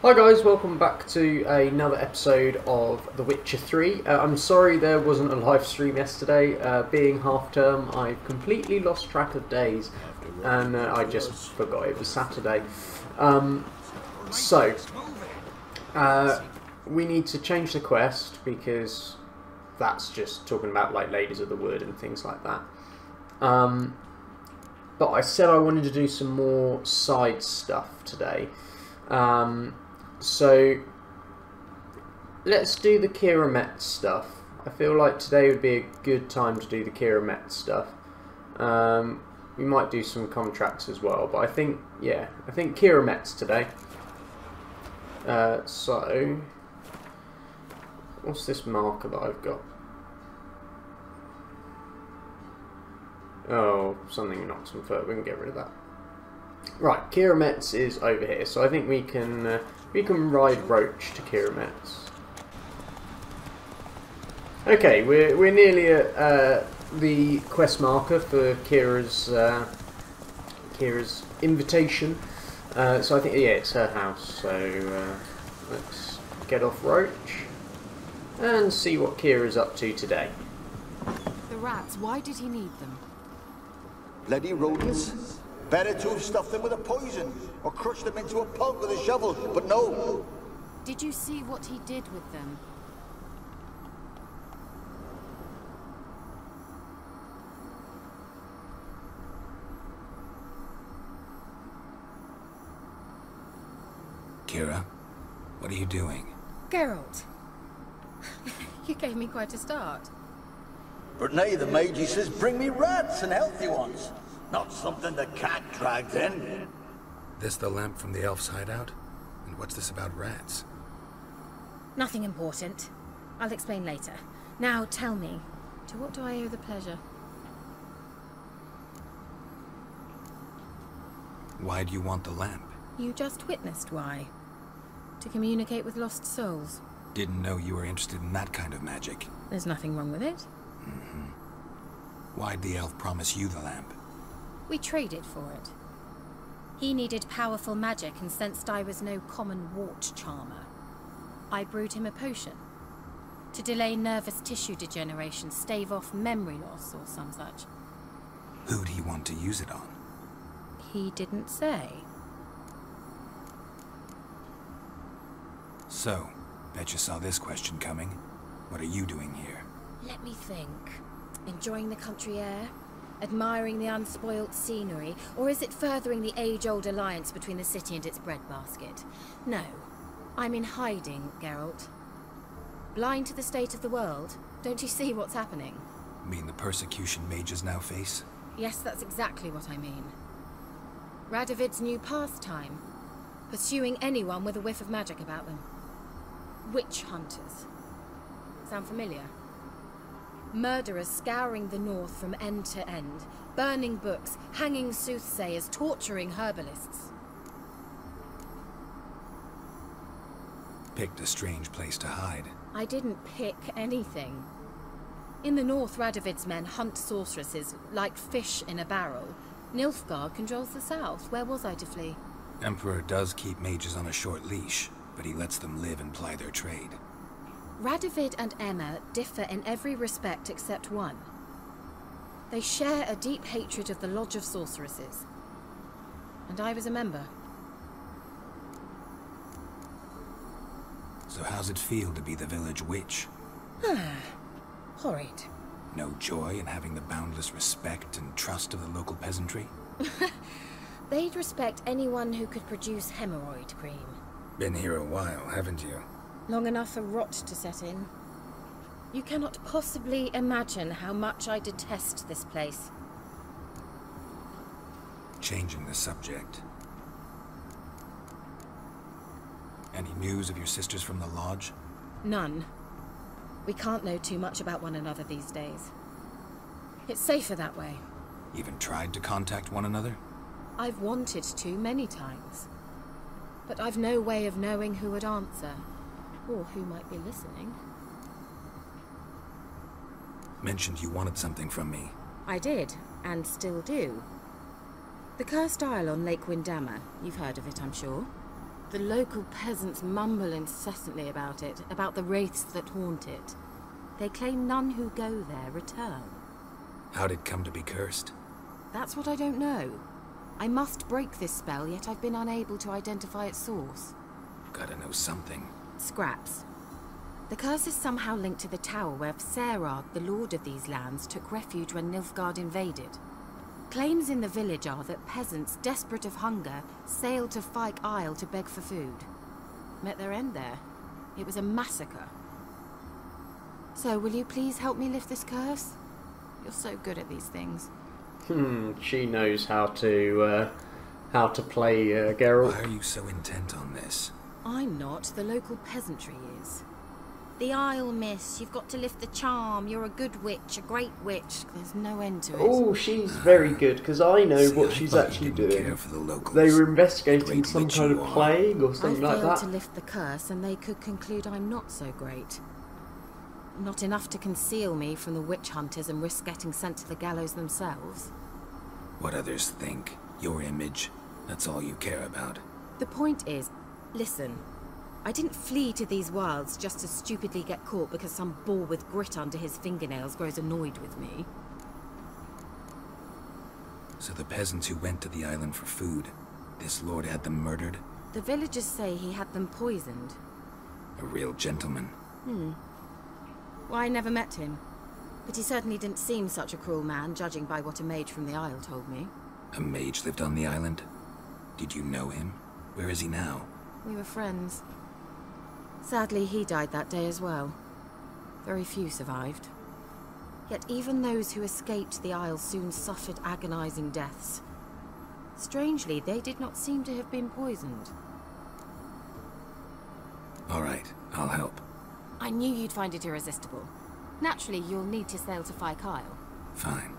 Hi guys, welcome back to another episode of The Witcher 3. I'm sorry there wasn't a live stream yesterday. Being half term, I've completely lost track of days and I just forgot it was Saturday. We need to change the quest because that's just talking about like Ladies of the Wood and things like that. But I said I wanted to do some more side stuff today. So let's do the Keira Metz stuff. I feel like today would be a good time to do the Keira Metz stuff. We might do some contracts as well, but I think Keira Metz today. So what's this marker that I've got? Oh, something knocks on foot. We can get rid of that. Right, Keira Metz is over here, so I think we can ride Roach to Keira Metz. Okay, we're nearly at the quest marker for Keira's invitation. So I think it's her house. So let's get off Roach and see what Keira's up to today. The rats. Why did he need them? Bloody rodents. Better to have stuffed them with a poison, or crushed them into a pulp with a shovel, but no. Did you see what he did with them? Keira, what are you doing? Geralt, you gave me quite a start. But nay, the mage, he says, bring me rats and healthy ones. Not something the cat dragged in. This the lamp from the elf's hideout? And what's this about rats? Nothing important. I'll explain later. Now tell me, to what do I owe the pleasure? Why do you want the lamp? You just witnessed why. To communicate with lost souls. Didn't know you were interested in that kind of magic. There's nothing wrong with it. Why'd the elf promise you the lamp? We traded for it. He needed powerful magic and sensed I was no common wart charmer. I brewed him a potion. To delay nervous tissue degeneration, stave off memory loss or some such. Who'd he want to use it on? He didn't say. So, bet you saw this question coming. What are you doing here? Let me think. Enjoying the country air? Admiring the unspoilt scenery? Or is it furthering the age-old alliance between the city and its breadbasket? No. I'm in hiding, Geralt. Blind to the state of the world? Don't you see what's happening? Mean the persecution mages now face? Yes, that's exactly what I mean. Radovid's new pastime. Pursuing anyone with a whiff of magic about them. Witch hunters. Sound familiar? Murderers scouring the north from end to end, burning books, hanging soothsayers, torturing herbalists. Picked a strange place to hide. I didn't pick anything. In the north, Radovid's men hunt sorceresses like fish in a barrel. Nilfgaard controls the south. Where was I to flee? Emperor does keep mages on a short leash, but he lets them live and ply their trade. Radovid and Emma differ in every respect except one. They share a deep hatred of the Lodge of Sorceresses. And I was a member. So how's it feel to be the village witch? Horrid. No joy in having the boundless respect and trust of the local peasantry? They'd respect anyone who could produce hemorrhoid cream. Been here a while, haven't you? Long enough for rot to set in. You cannot possibly imagine how much I detest this place. Changing the subject. Any news of your sisters from the lodge? None. We can't know too much about one another these days. It's safer that way. Even tried to contact one another? I've wanted to many times. But I've no way of knowing who would answer. Or who might be listening. Mentioned you wanted something from me. I did, and still do. The Cursed Isle on Lake Windammer. You've heard of it, I'm sure. The local peasants mumble incessantly about it, about the wraiths that haunt it. They claim none who go there return. How'd it come to be cursed? That's what I don't know. I must break this spell, yet I've been unable to identify its source. Gotta know something. Scraps. The curse is somehow linked to the tower where Serad, the lord of these lands, took refuge when Nilfgaard invaded. Claims in the village are that peasants, desperate of hunger, sailed to Fyke Isle to beg for food. Met their end there. It was a massacre. So, will you please help me lift this curse? You're so good at these things. She knows how to play Geralt. Why are you so intent on this? I'm not. The local peasantry is. The Isle, miss. You've got to lift the charm. You're a good witch, a great witch. There's no end to it. Oh, she's very good, because I know See, what I she's thought you actually didn't doing. care for the locals. They were investigating Great some witch kind you of are. plague or I something like failed that. to lift the curse, and they could conclude I'm not so great. Not enough to conceal me from the witch hunters and risk getting sent to the gallows themselves. What others think, your image, that's all you care about. The point is, listen, I didn't flee to these wilds just to stupidly get caught because some boar with grit under his fingernails grows annoyed with me. So the peasants who went to the island for food, this lord had them murdered? The villagers say he had them poisoned. A real gentleman. Well, I never met him. But he certainly didn't seem such a cruel man, judging by what a mage from the Isle told me. A mage lived on the island? Did you know him? Where is he now? We were friends. Sadly, he died that day as well. Very few survived. Yet even those who escaped the Isle soon suffered agonizing deaths. Strangely, they did not seem to have been poisoned. All right, I'll help. I knew you'd find it irresistible. Naturally, you'll need to sail to Fyke Isle. Fine.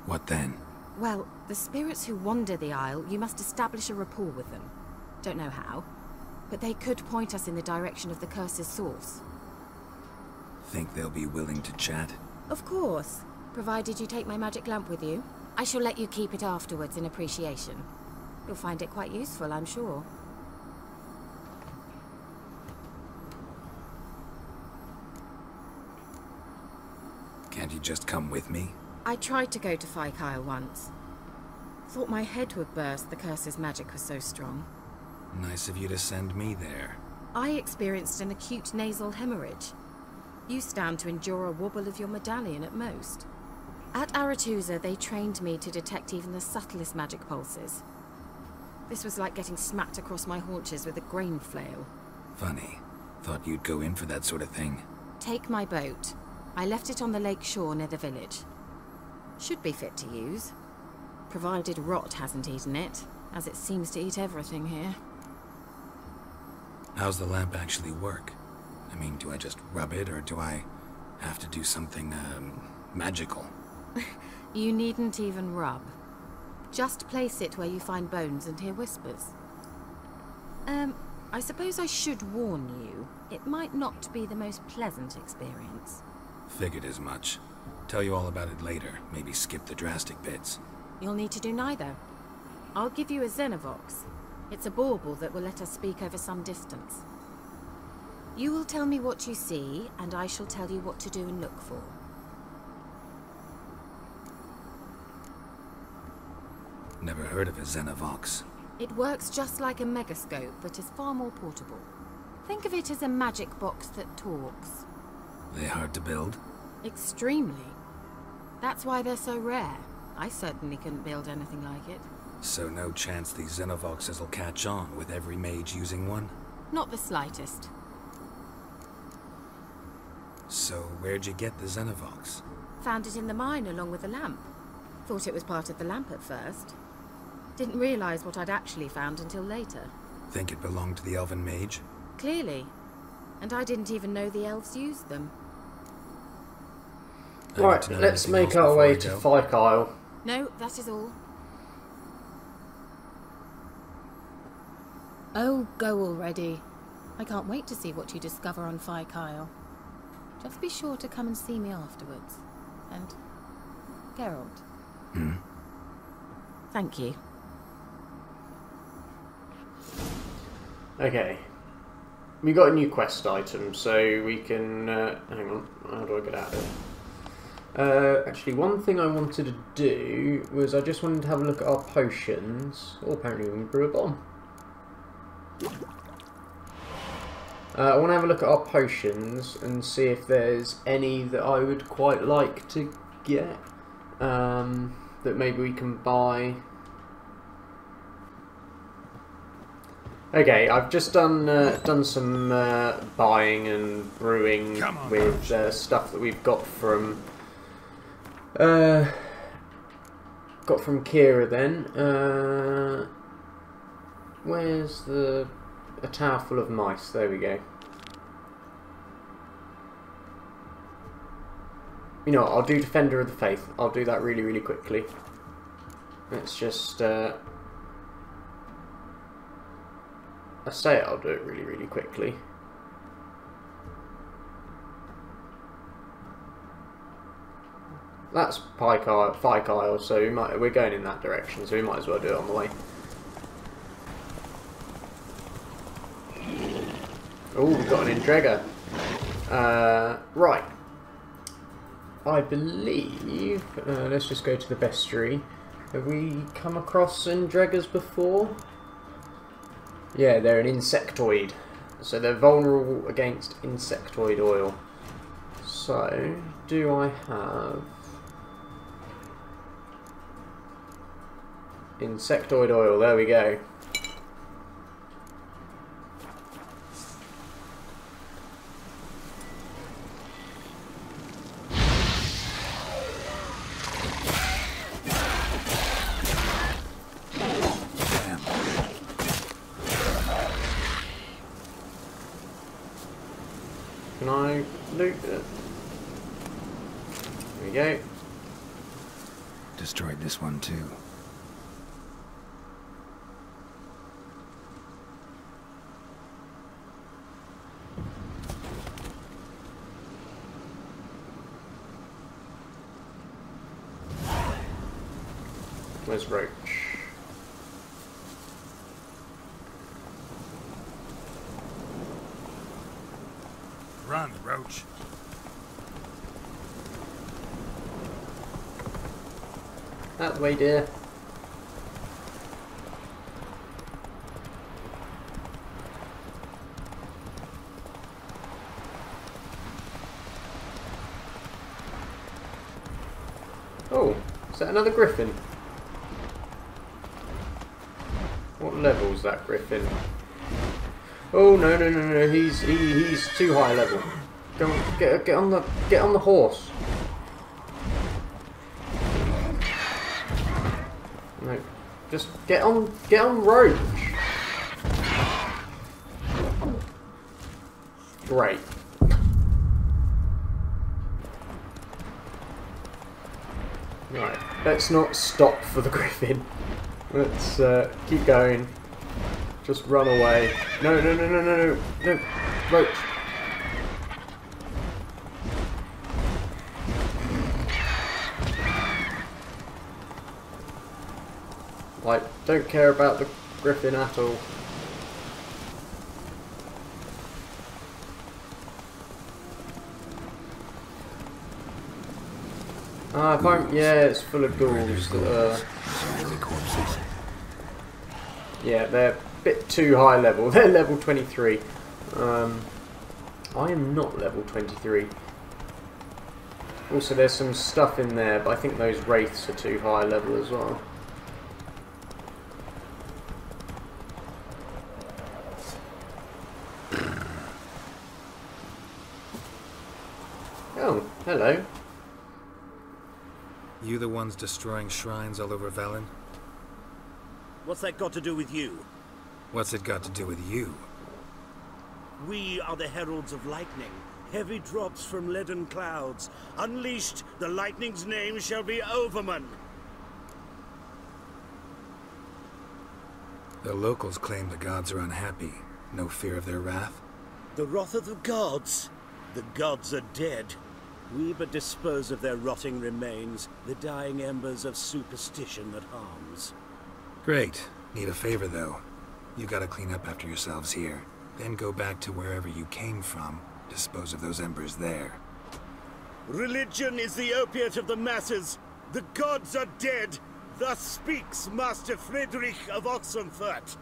What then? Well, the spirits who wander the Isle, you must establish a rapport with them. Don't know how, but they could point us in the direction of the curse's source. Think they'll be willing to chat? Of course, provided you take my magic lamp with you. I shall let you keep it afterwards in appreciation. You'll find it quite useful, I'm sure. Can't you just come with me? I tried to go to Fyke Isle once. Thought my head would burst, the curse's magic was so strong. Nice of you to send me there. I experienced an acute nasal hemorrhage. You stand to endure a wobble of your medallion at most. At Aretusa, they trained me to detect even the subtlest magic pulses. This was like getting smacked across my haunches with a grain flail. Funny. Thought you'd go in for that sort of thing. Take my boat. I left it on the lake shore near the village. Should be fit to use. Provided rot hasn't eaten it, as it seems to eat everything here. How's the lamp actually work? I mean, do I just rub it, or do I have to do something, magical? You needn't even rub. Just place it where you find bones and hear whispers. I suppose I should warn you, it might not be the most pleasant experience. Figured as much. Tell you all about it later, maybe skip the drastic bits. You'll need to do neither. I'll give you a Xenovox. It's a bauble that will let us speak over some distance. You will tell me what you see, and I shall tell you what to do and look for. Never heard of a Xenovox. It works just like a megascope, but is far more portable. Think of it as a magic box that talks. They hard to build? Extremely. That's why they're so rare. I certainly couldn't build anything like it. So no chance these Xenovoxes will catch on with every mage using one? Not the slightest. So where'd you get the Xenovox? Found it in the mine along with the lamp. Thought it was part of the lamp at first. Didn't realize what I'd actually found until later. Think it belonged to the elven mage? Clearly. And I didn't even know the elves used them. Right, let's make our way to Fyke Isle. No, that is all. Oh, go already. I can't wait to see what you discover on Fyke Isle. Just be sure to come and see me afterwards. And Geralt. Thank you. Okay. We got a new quest item, so we can... hang on, how do I get out of it? Actually, one thing I wanted to do was I just wanted to have a look at our potions. Oh, apparently we can brew a bomb. I want to have a look at our potions and see if there's any that I would quite like to get. That maybe we can buy. Okay, I've just done some buying and brewing with stuff that we've got from Keira. Then where's a tower full of mice? There we go. You know what, I'll do Defender of the Faith. I'll do that really, really quickly. Let's just... I say I'll do it really, really quickly. That's Pike Isle, so we're going in that direction, so we might as well do it on the way. Oh, we've got an Indregger. Right. I believe... let's just go to the bestiary. Have we come across Indreggers before? Yeah, they're an insectoid. So they're vulnerable against insectoid oil. So, do I have... insectoid oil, there we go. Can I loot it? There we go. Destroyed this one too. Where's Roach? Run, Roach. That way, dear. Oh, is that another griffin? What level is that griffin? Oh no no no no! He's too high level. Go on, get on the horse. No, just get on Roach. Great. Right, let's not stop for the griffin. Let's keep going. Just run away. No, no, no, no, no, no, no. Roach. Like, don't care about the griffin at all. Ah, if I'm, yeah, it's full of ghouls that corpses. yeah, they're a bit too high level. They're level 23. I am not level 23. Also, there's some stuff in there, but I think those wraiths are too high level as well. Oh, hello. You the ones destroying shrines all over Velen? What's that got to do with you? What's it got to do with you? We are the heralds of lightning. Heavy drops from leaden clouds. Unleashed, the lightning's name shall be Overman. The locals claim the gods are unhappy. No fear of their wrath? The wrath of the gods? The gods are dead. We but dispose of their rotting remains, the dying embers of superstition that harms. Great. Need a favor, though. You gotta clean up after yourselves here. Then go back to wherever you came from. Dispose of those embers there. Religion is the opiate of the masses. The gods are dead. Thus speaks Master Friedrich of Oxenfurt.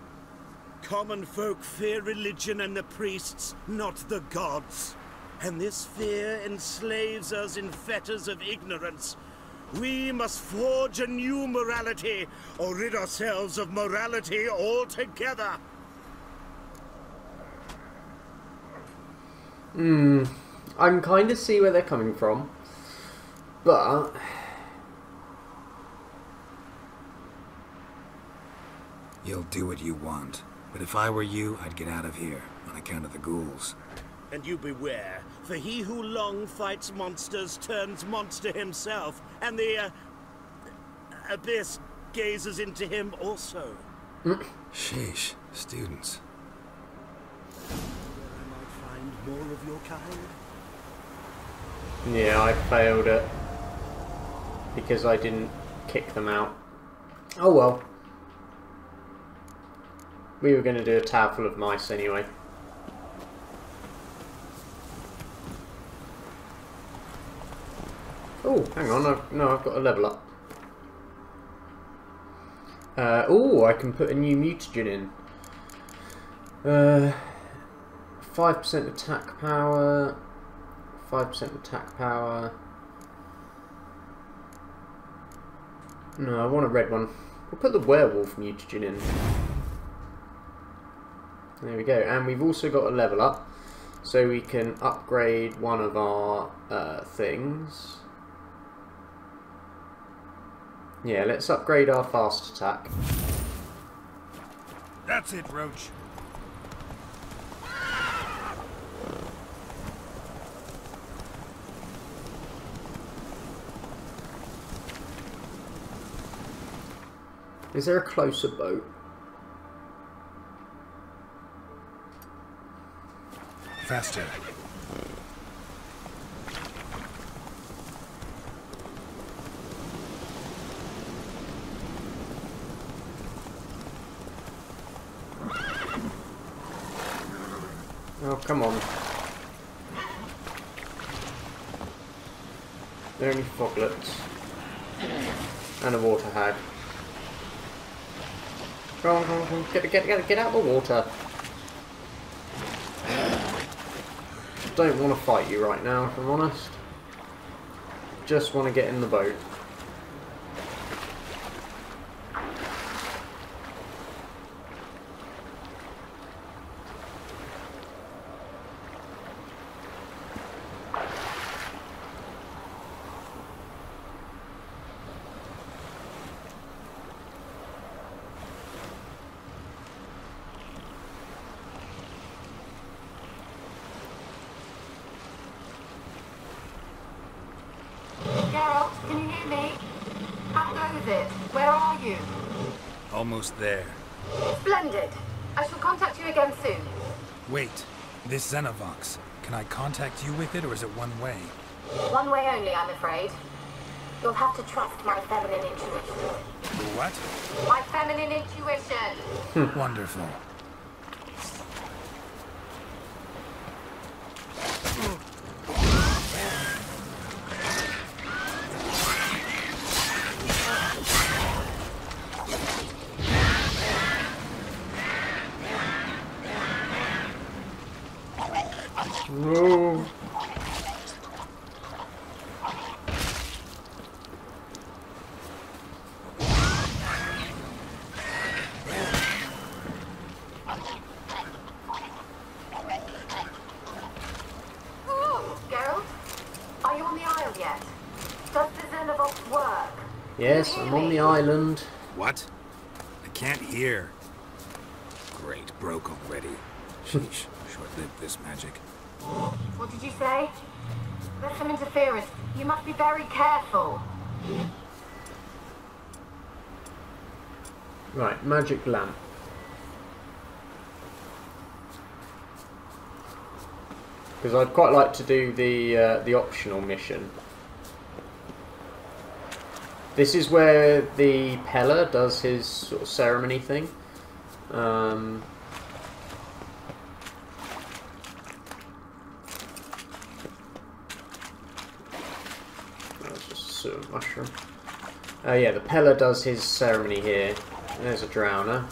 Common folk fear religion and the priests, not the gods. And this fear enslaves us in fetters of ignorance. We must forge a new morality, or rid ourselves of morality altogether. I can kind of see where they're coming from, but you'll do what you want. But if I were you, I'd get out of here, on account of the ghouls. And you beware, for he who long fights monsters turns monster himself, and the abyss gazes into him also. Sheesh, students. I might find more of your kind. yeah, I failed it because I didn't kick them out. Oh well. We were going to do a tower full of mice anyway. Oh, hang on. I've got a level up. Oh, I can put a new mutagen in. 5% attack power. 5% attack power. No, I want a red one. We'll put the werewolf mutagen in. There we go. And we've also got a level up. So we can upgrade one of our things. Yeah, let's upgrade our fast attack. That's it, Roach. Is there a closer boat? Faster. Oh, come on. They're only foglets. And a water hag. Go on, go on, go on. Get out of the water. Don't want to fight you right now, if I'm honest. Just want to get in the boat. Can you hear me? How goes it? Where are you? Almost there. Splendid. I shall contact you again soon. Wait, this Xenovox. Can I contact you with it, or is it one way? One way only, I'm afraid. You'll have to trust my feminine intuition. What? My feminine intuition! Wonderful. No. Geralt, are you on the Isle yet? Does the Xenovox work? Yes, I'm on the island. What? I can't hear. Great, broke already. Sheesh, short-lived this magic. What did you say? There's some interference. You must be very careful. Right, magic lamp. Because I'd quite like to do the optional mission. This is where the Peller does his sort of ceremony thing. That's just a sewer mushroom. Oh yeah, the Pella does his ceremony here. There's a drowner.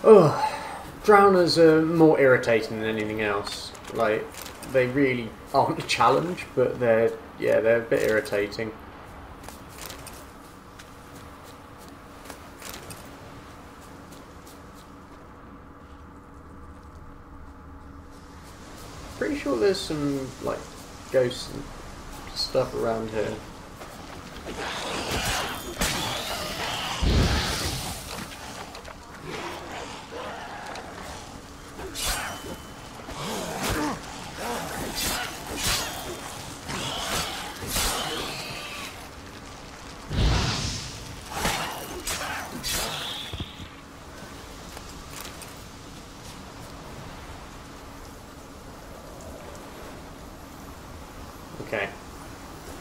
Oh, drowners are more irritating than anything else. Like, they really aren't a challenge, but they're a bit irritating. Pretty sure there's some like ghosts and stuff around here. Okay.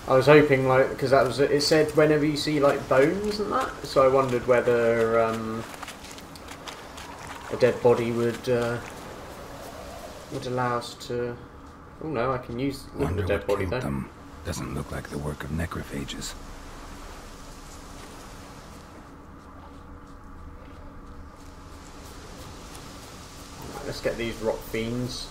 I was hoping, like, because that was, it said whenever you see like bones and that, so I wondered whether a dead body would allow us to. Oh no, I can use the dead body though. Them. Doesn't look like the work of necrophages. Let's get these rock fiends.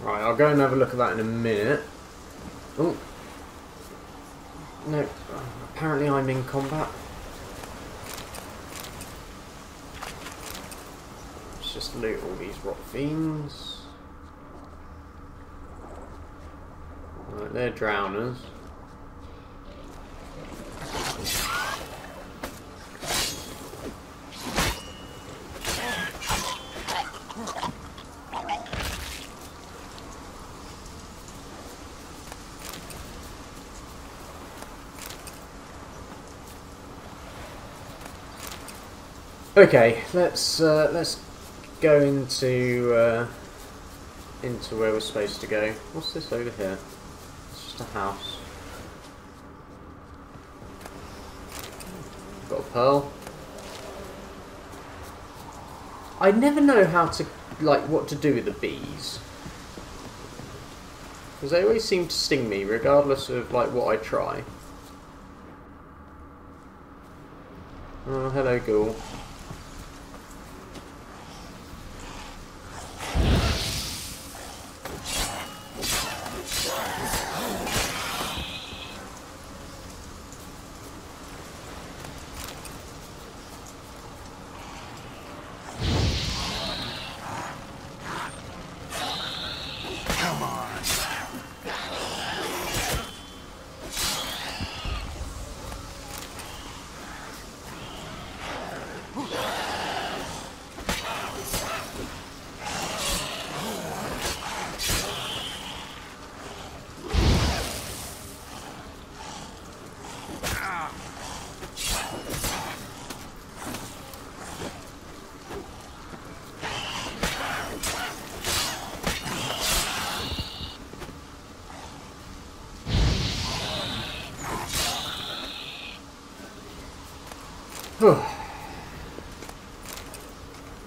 Right, I'll go and have a look at that in a minute. Oh. No, apparently I'm in combat. Let's just loot all these rock fiends. Right, they're drowners. Okay, let's go into where we're supposed to go. What's this over here? It's just a house. Got a pearl. I never know how to what to do with the bees, because they always seem to sting me, regardless of what I try. Oh, hello, ghoul.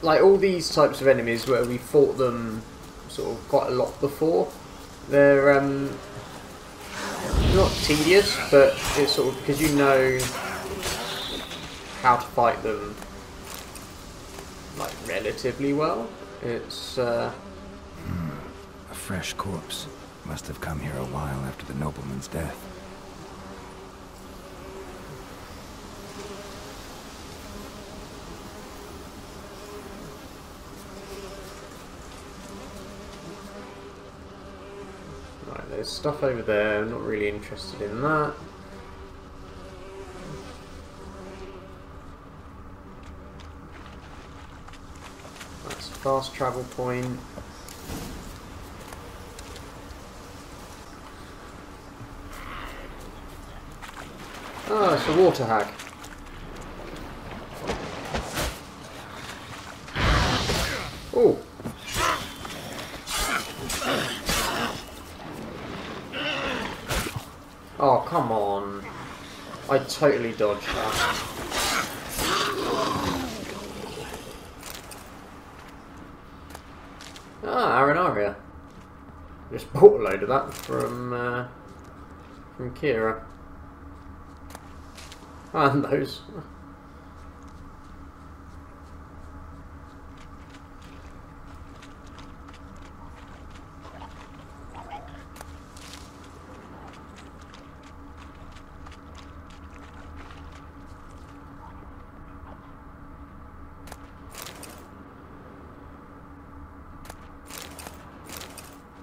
Like all these types of enemies where we fought them sort of quite a lot before, They're not tedious, but it's sort of because you know how to fight them like relatively well. It's A fresh corpse. Must have come here a while after the nobleman's death. right. There's stuff over there. I'm not really interested in that. That's a fast travel point. Oh, it's a water hag. Oh. Oh, come on. I totally dodged that. Ah, Arenaria. Just bought a load of that from Keira. And those.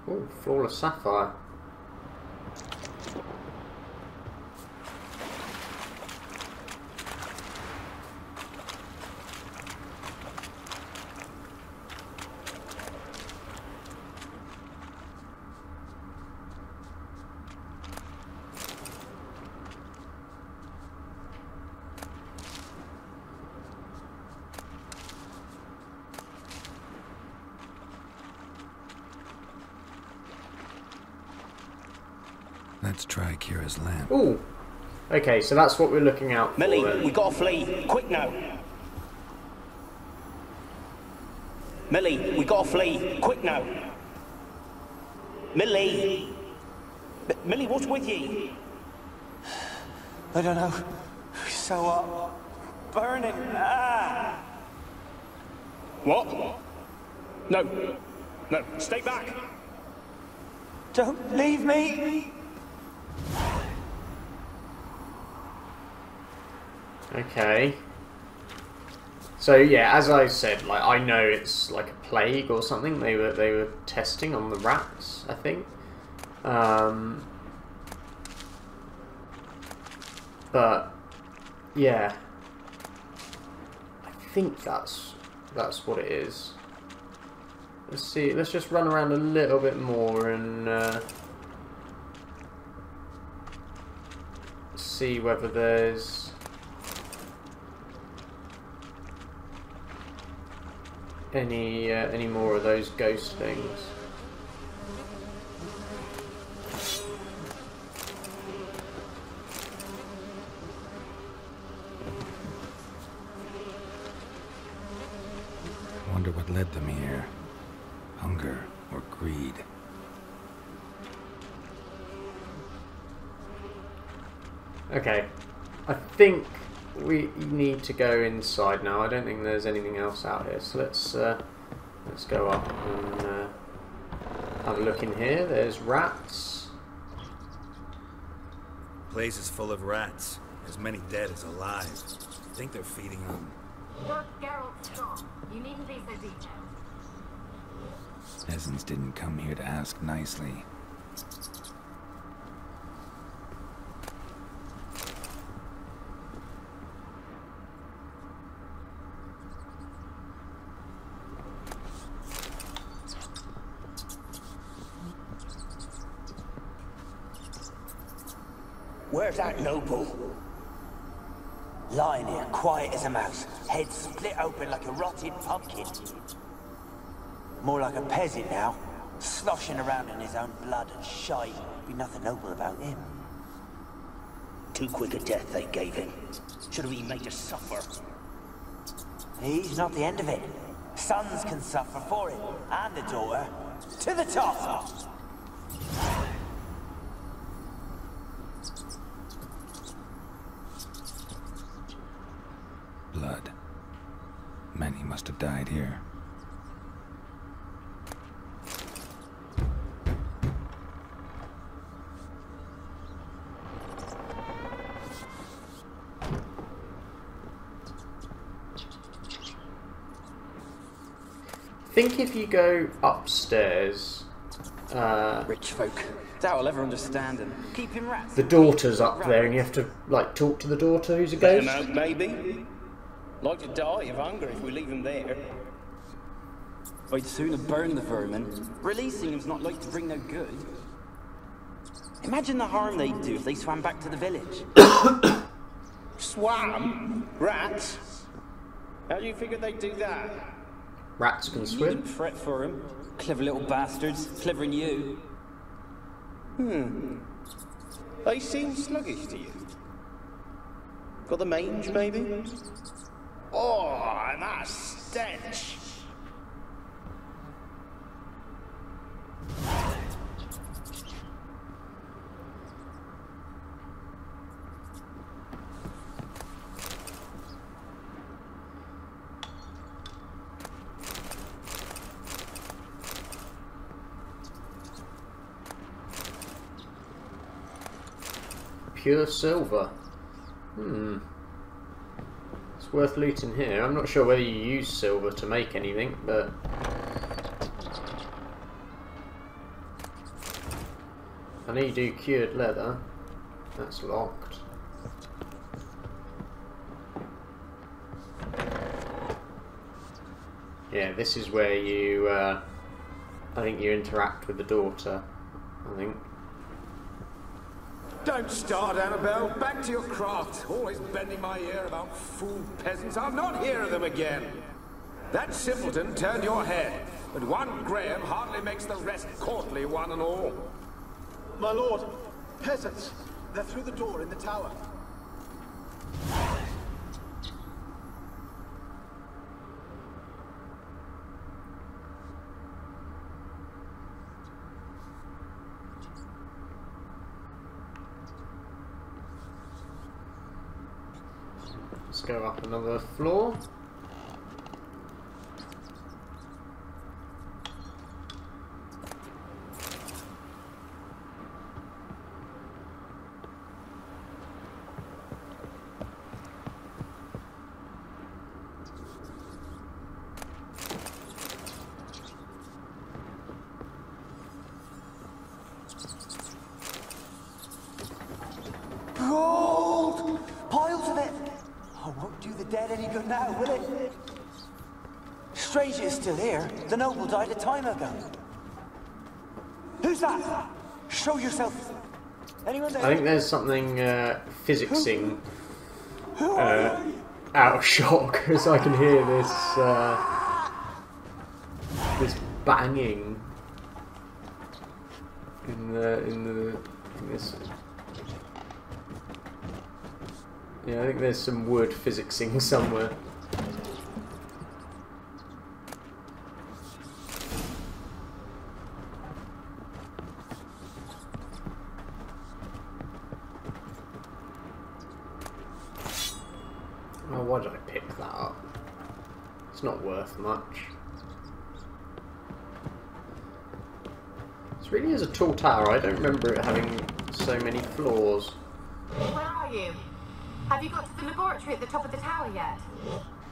Oh, flawless sapphire. Let's try Kira's lamp. Ooh. Okay, so that's what we're looking out for. Millie, then. we gotta flee. Quick now. Millie, we gotta flee. Quick now. Millie. Millie, what's with you? I don't know. So, burning. Ah! What? No. No, stay back. Don't leave me! Okay. So yeah, as I said, like I know it's like a plague or something. They were testing on the rats, I think. But yeah, I think that's what it is. Let's see. Let's just run around a little bit more and see whether there's any more of those ghost things. Wonder what led them here. Hunger or greed. Okay, I think we need to go inside now. I don't think there's anything else out here, so let's go up and have a look in here. There's rats. Place is full of rats. As many dead as alive. I think they're feeding on. Lord Geralt's strong. You needn't be so detailed. Peasants didn't come here to ask nicely. Where's that noble? Lying here, quiet as a mouse, head split open like a rotted pumpkin. More like a peasant now, sloshing around in his own blood and shite. Be nothing noble about him. Too quick a death they gave him. Should have been made to suffer. He's not the end of it. Sons can suffer for him, and the daughter. To the top! Blood. Many must have died here. I think if you go upstairs, rich folk. Doubt I'll ever understand them. Keeping rats. The daughter's up there, and you have to like talk to the daughter, who's a ghost. Let 'em out, maybe. Like to die of hunger if we leave them there. I'd sooner burn the vermin. Releasing them's not like to bring no good. Imagine the harm they'd do if they swam back to the village. Swam? Rats? How do you figure they'd do that? Rats can You swim. needn't fret for them. Clever little bastards. Clever than you. They seem sluggish to you. Got the mange, maybe? Oh, and that stench! Pure silver. It's worth looting here. I'm not sure whether you use silver to make anything, but I know you do cured leather. That's locked. Yeah, this is where you, I think you interact with the daughter, I think. Don't start, Annabelle. Back to your craft. Always bending my ear about fool peasants. I'll not hear of them again. That simpleton turned your head, but one Graham hardly makes the rest courtly, one and all. My lord, peasants. They're through the door in the tower. Let's go up another floor. Gold! Piles of it! Oh, won't do the dead any good now, will it? Strange it's still here. The noble died a time ago. Who's that? Show yourself. Anyone there? I think there's something physicsing out of shot because I can hear this this banging in this. Yeah, I think there's some wood physicsing somewhere. Oh, why did I pick that up? It's not worth much. This really is a tall tower. I don't remember it having so many floors. Where are you? Have you got to the laboratory at the top of the tower yet?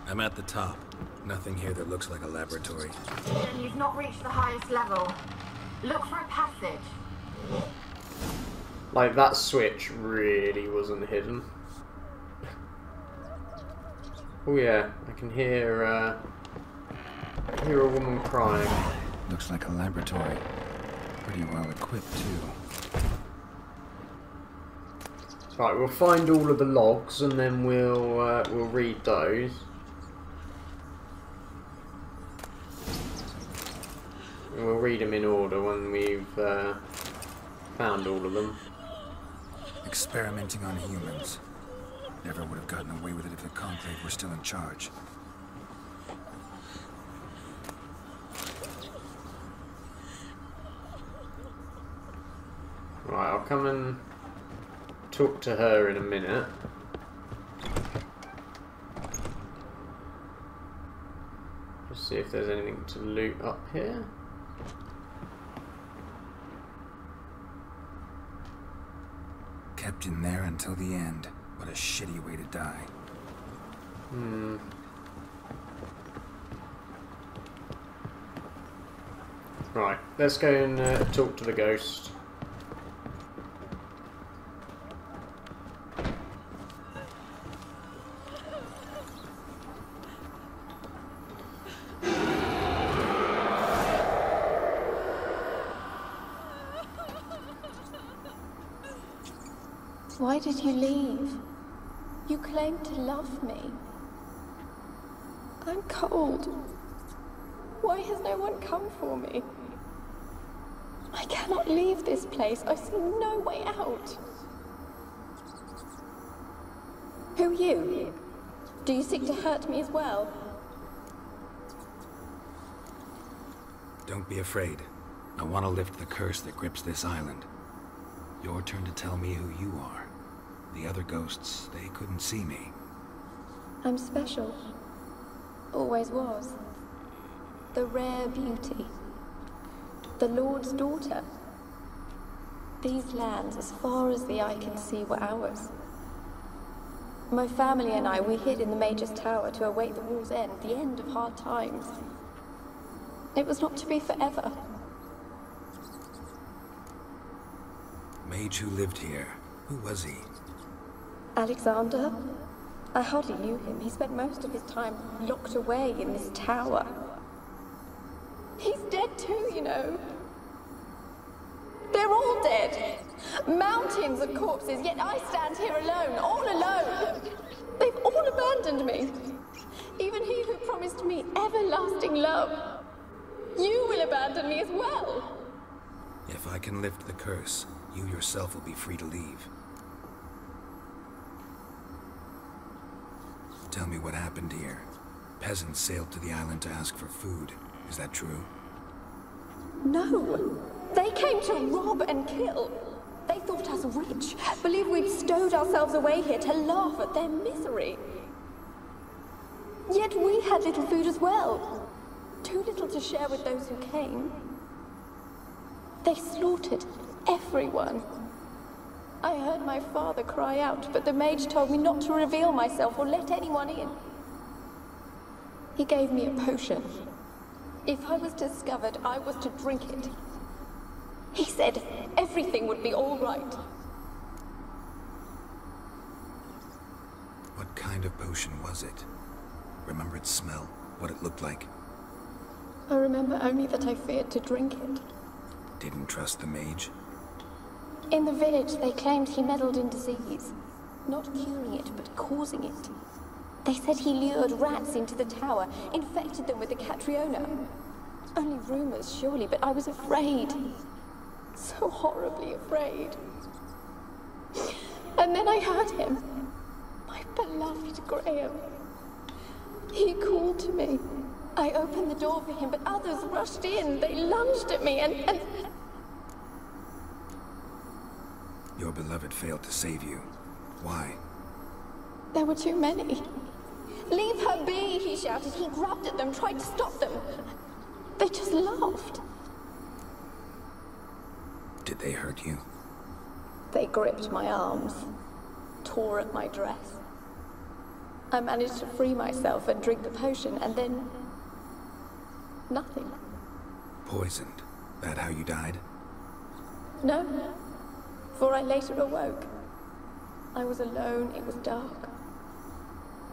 I'm at the top. Nothing here that looks like a laboratory. Then you've not reached the highest level. Look for a passage. Like, that switch really wasn't hidden. Oh yeah, I can hear a woman crying. Looks like a laboratory. Pretty well equipped, too. Right, we'll find all of the logs and then we'll read those. And we'll read them in order when we've found all of them. Experimenting on humans. Never would have gotten away with it if the Conclave were still in charge. Right, I'll come and talk to her in a minute. Just see if there's anything to loot up here. Kept in there until the end. What a shitty way to die. Right, let's go and talk to the ghost. Why did you leave? You claimed to love me. I'm cold. Why has no one come for me? I cannot leave this place. I see no way out. Who are you? Do you seek to hurt me as well? Don't be afraid. I want to lift the curse that grips this island. Your turn to tell me who you are. The other ghosts, they couldn't see me. I'm special. Always was. The rare beauty. The Lord's daughter. These lands, as far as the eye can see, were ours. My family and I, we hid in the Mage's Tower to await the war's end, the end of hard times. It was not to be forever. Mage who lived here. Who was he? Alexander? I hardly knew him. He spent most of his time locked away in this tower. He's dead too, you know. They're all dead. Mountains of corpses, yet I stand here alone, all alone. They've all abandoned me. Even he who promised me everlasting love. You will abandon me as well. If I can lift the curse, you yourself will be free to leave. Tell me what happened here. Peasants sailed to the island to ask for food. Is that true? No. They came to rob and kill. They thought us rich, believed we'd stowed ourselves away here to laugh at their misery. Yet we had little food as well. Too little to share with those who came. They slaughtered everyone. I heard my father cry out, but the mage told me not to reveal myself or let anyone in. He gave me a potion. If I was discovered, I was to drink it. He said everything would be all right. What kind of potion was it? Remember its smell? What it looked like? I remember only that I feared to drink it. Didn't trust the mage? In the village, they claimed he meddled in disease. Not curing it, but causing it. They said he lured rats into the tower, infected them with the Catriona. Only rumors, surely, but I was afraid. So horribly afraid. And then I heard him. My beloved Graham. He called to me. I opened the door for him, but others rushed in. They lunged at me and... Your beloved failed to save you. Why? There were too many. Leave her be, he shouted. He grabbed at them, tried to stop them. They just laughed. Did they hurt you? They gripped my arms, tore at my dress. I managed to free myself and drink the potion, and then... nothing. Poisoned? That how you died? No. For I later awoke. I was alone, it was dark.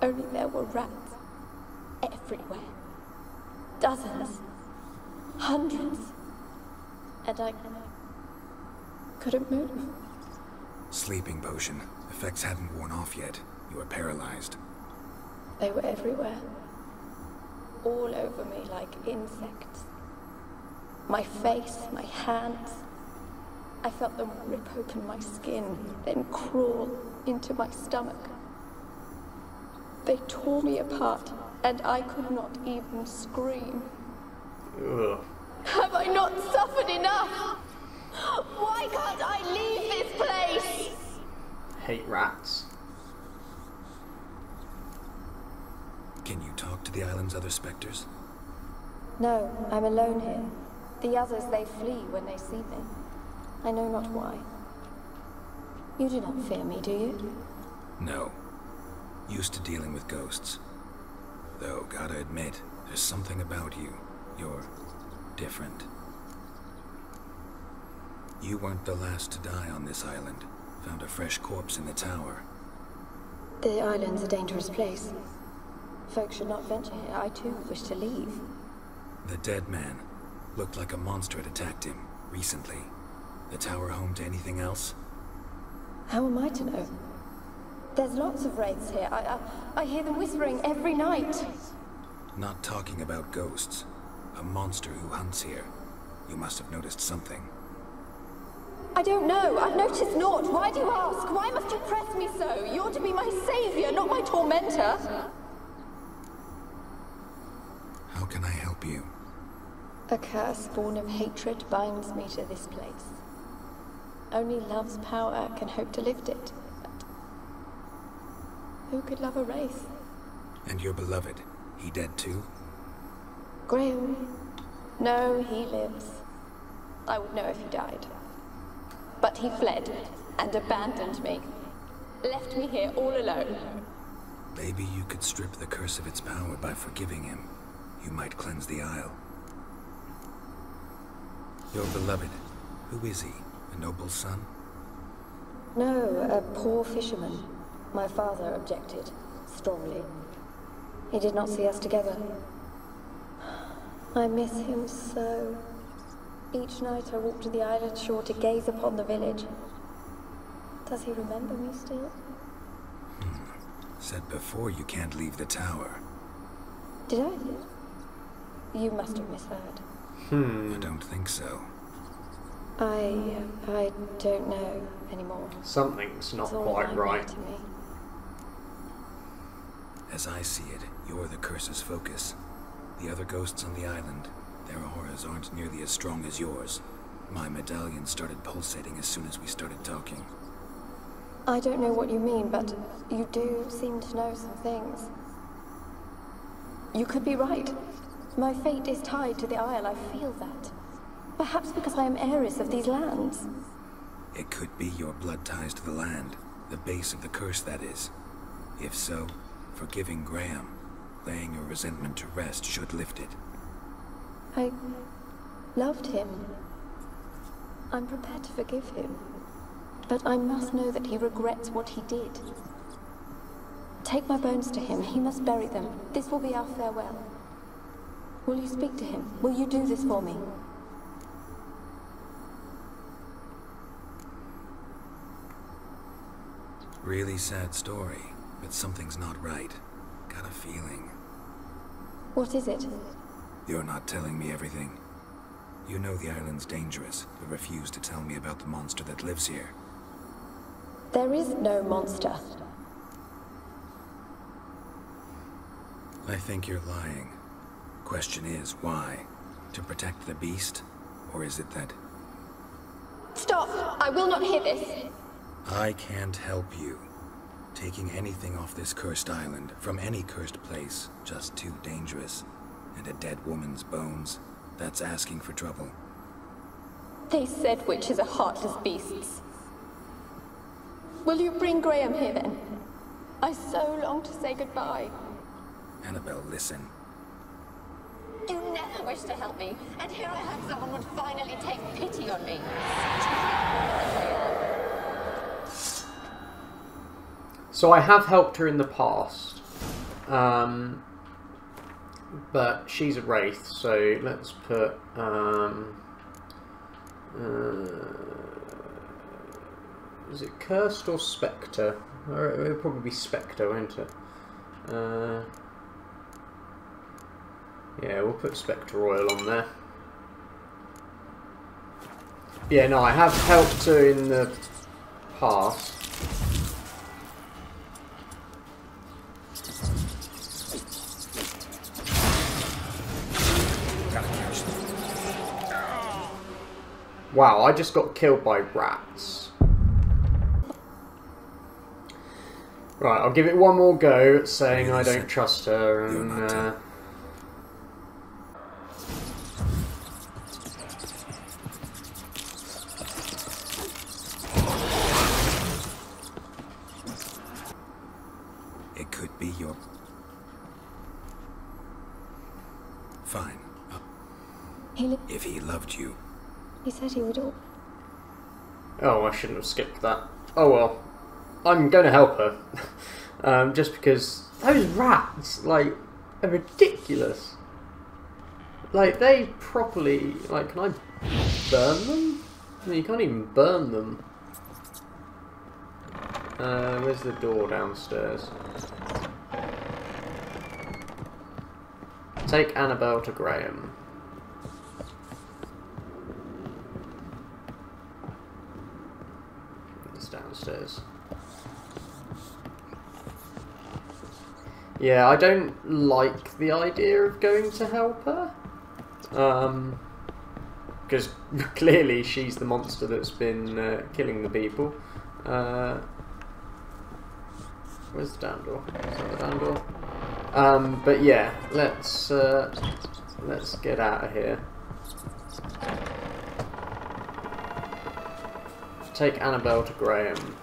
Only there were rats. Everywhere. Dozens. Hundreds. And I couldn't move. Sleeping potion. Effects hadn't worn off yet. You were paralyzed. They were everywhere. All over me like insects. My face, my hands. I felt them rip open my skin, then crawl into my stomach. They tore me apart, and I could not even scream. Ugh. Have I not suffered enough? Why Why can't I leave this place? Hate rats. Can you talk to the island's other specters? No, I'm alone here. The others, they flee when they see me. I know not why. You do not fear me, do you? No. Used to dealing with ghosts. Though, gotta admit, there's something about you. You're different. You weren't the last to die on this island. Found a fresh corpse in the tower. The island's a dangerous place. Folk should not venture here. I too wish to leave. The dead man. Looked like a monster had attacked him, recently. The tower home to anything else? How am I to know? There's lots of wraiths here. I hear them whispering every night. Not talking about ghosts. A monster who hunts here. You must have noticed something. I don't know. I've noticed naught. Why do you ask? Why must you press me so? You're to be my savior, not my tormentor. How can I help you? A curse born of hatred binds me to this place. Only love's power can hope to lift it. But who could love a wraith? And your beloved, he dead too? Graham? No, he lives. I would know if he died. But he fled and abandoned me. Left me here all alone. Maybe you could strip the curse of its power by forgiving him. You might cleanse the isle. Your beloved, who is he? A noble son? No, a poor fisherman. My father objected, strongly. He did not see us together. I miss him so. Each night I walk to the island shore to gaze upon the village. Does he remember me still? Said before you can't leave the tower. Did I? You must have misheard. I don't think so. I don't know anymore. Something's not It's all quite nightmare right. to me. As I see it, you're the curse's focus. The other ghosts on the island, their auras aren't nearly as strong as yours. My medallion started pulsating as soon as we started talking. I don't know what you mean, but you do seem to know some things. You could be right. My fate is tied to the Isle, I feel that. Perhaps because I am heiress of these lands. It could be your blood ties to the land, the base of the curse, that is. If so, forgiving Graham, laying your resentment to rest should lift it. I loved him. I'm prepared to forgive him. But I must know that he regrets what he did. Take my bones to him. He must bury them. This will be our farewell. Will you speak to him? Will you do this for me? Really sad story, but something's not right. Got a feeling. What is it? You're not telling me everything. You know the island's dangerous, but refuse to tell me about the monster that lives here. There is no monster. I think you're lying. Question is, why? To protect the beast? Or is it that... Stop! I will not hear this! I can't help you. Taking anything off this cursed island, from any cursed place, just too dangerous. And a dead woman's bones, that's asking for trouble. They said witches are heartless beasts. Will you bring Graham here then? I so long to say goodbye. Annabelle, listen. You never wished to help me, and here I have someone would finally take pity on me. So I have helped her in the past, but she's a wraith, so let's put, is it cursed or spectre? It'll probably be spectre, won't it? Yeah, we'll put spectre oil on there. Yeah, no, I have helped her in the past. Wow, I just got killed by rats. Right, I'll give it one more go at saying I don't trust her and... It could be your... Fine. If he loved you. He said he would all. Oh, I shouldn't have skipped that. Oh well. I'm going to help her. Just because those rats, like, are ridiculous. Like, they properly... Like, can I burn them? No, you can't even burn them. Where's the door downstairs? Take Annabelle to Graham. It's downstairs. Yeah, I don't like the idea of going to help her. Because clearly she's the monster that's been killing the people. Where's the down door? Is that the down door? But yeah, let's get out of here. Take Annabelle to Graham.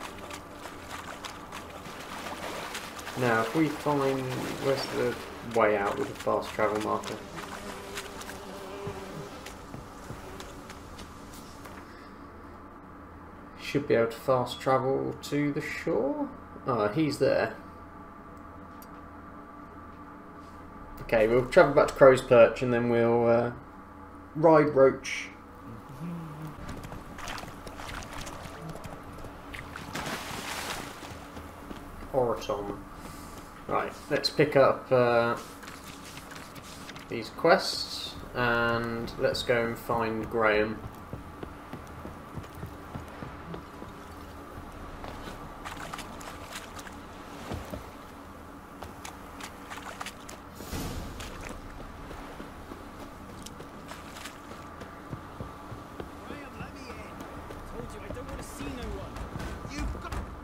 Now, if we find... Where's the way out with the fast travel marker? Should be able to fast travel to the shore. Oh, he's there. Okay, we'll travel back to Crow's Perch and then we'll ride Roach. Oratom. Right, let's pick up these quests and let's go and find Graham.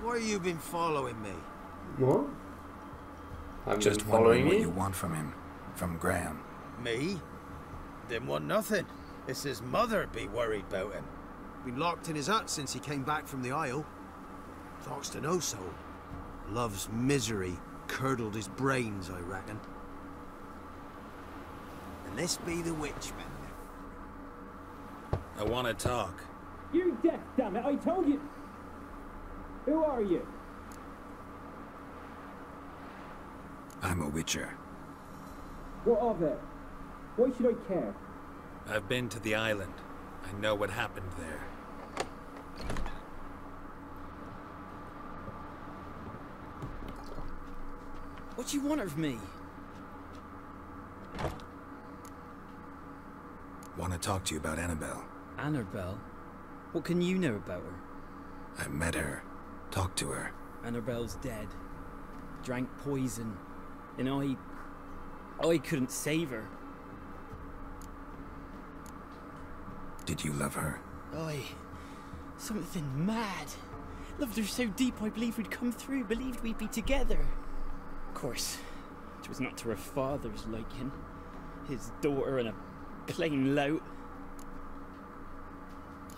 Why have you been following me? What? I'm just wondering what you want from him. From Graham. Me? Didn't want nothing. It's his mother be worried about him. Been locked in his hut since he came back from the Isle. Talks to no soul. Love's misery curdled his brains, I reckon. And this be the witchman. I want to talk. You're deaf, damn it! I told you. Who are you? I'm a witcher. What of it? Why should I care? I've been to the island. I know what happened there. What do you want of me? Want to talk to you about Annabelle. Annabelle? What can you know about her? I met her. Talked to her. Annabelle's dead. Drank poison. And I couldn't save her. Did you love her? Something mad. Loved her so deep I believed we'd come through, believed we'd be together. Of course, it was not to her father's liking. His daughter and a plain lout.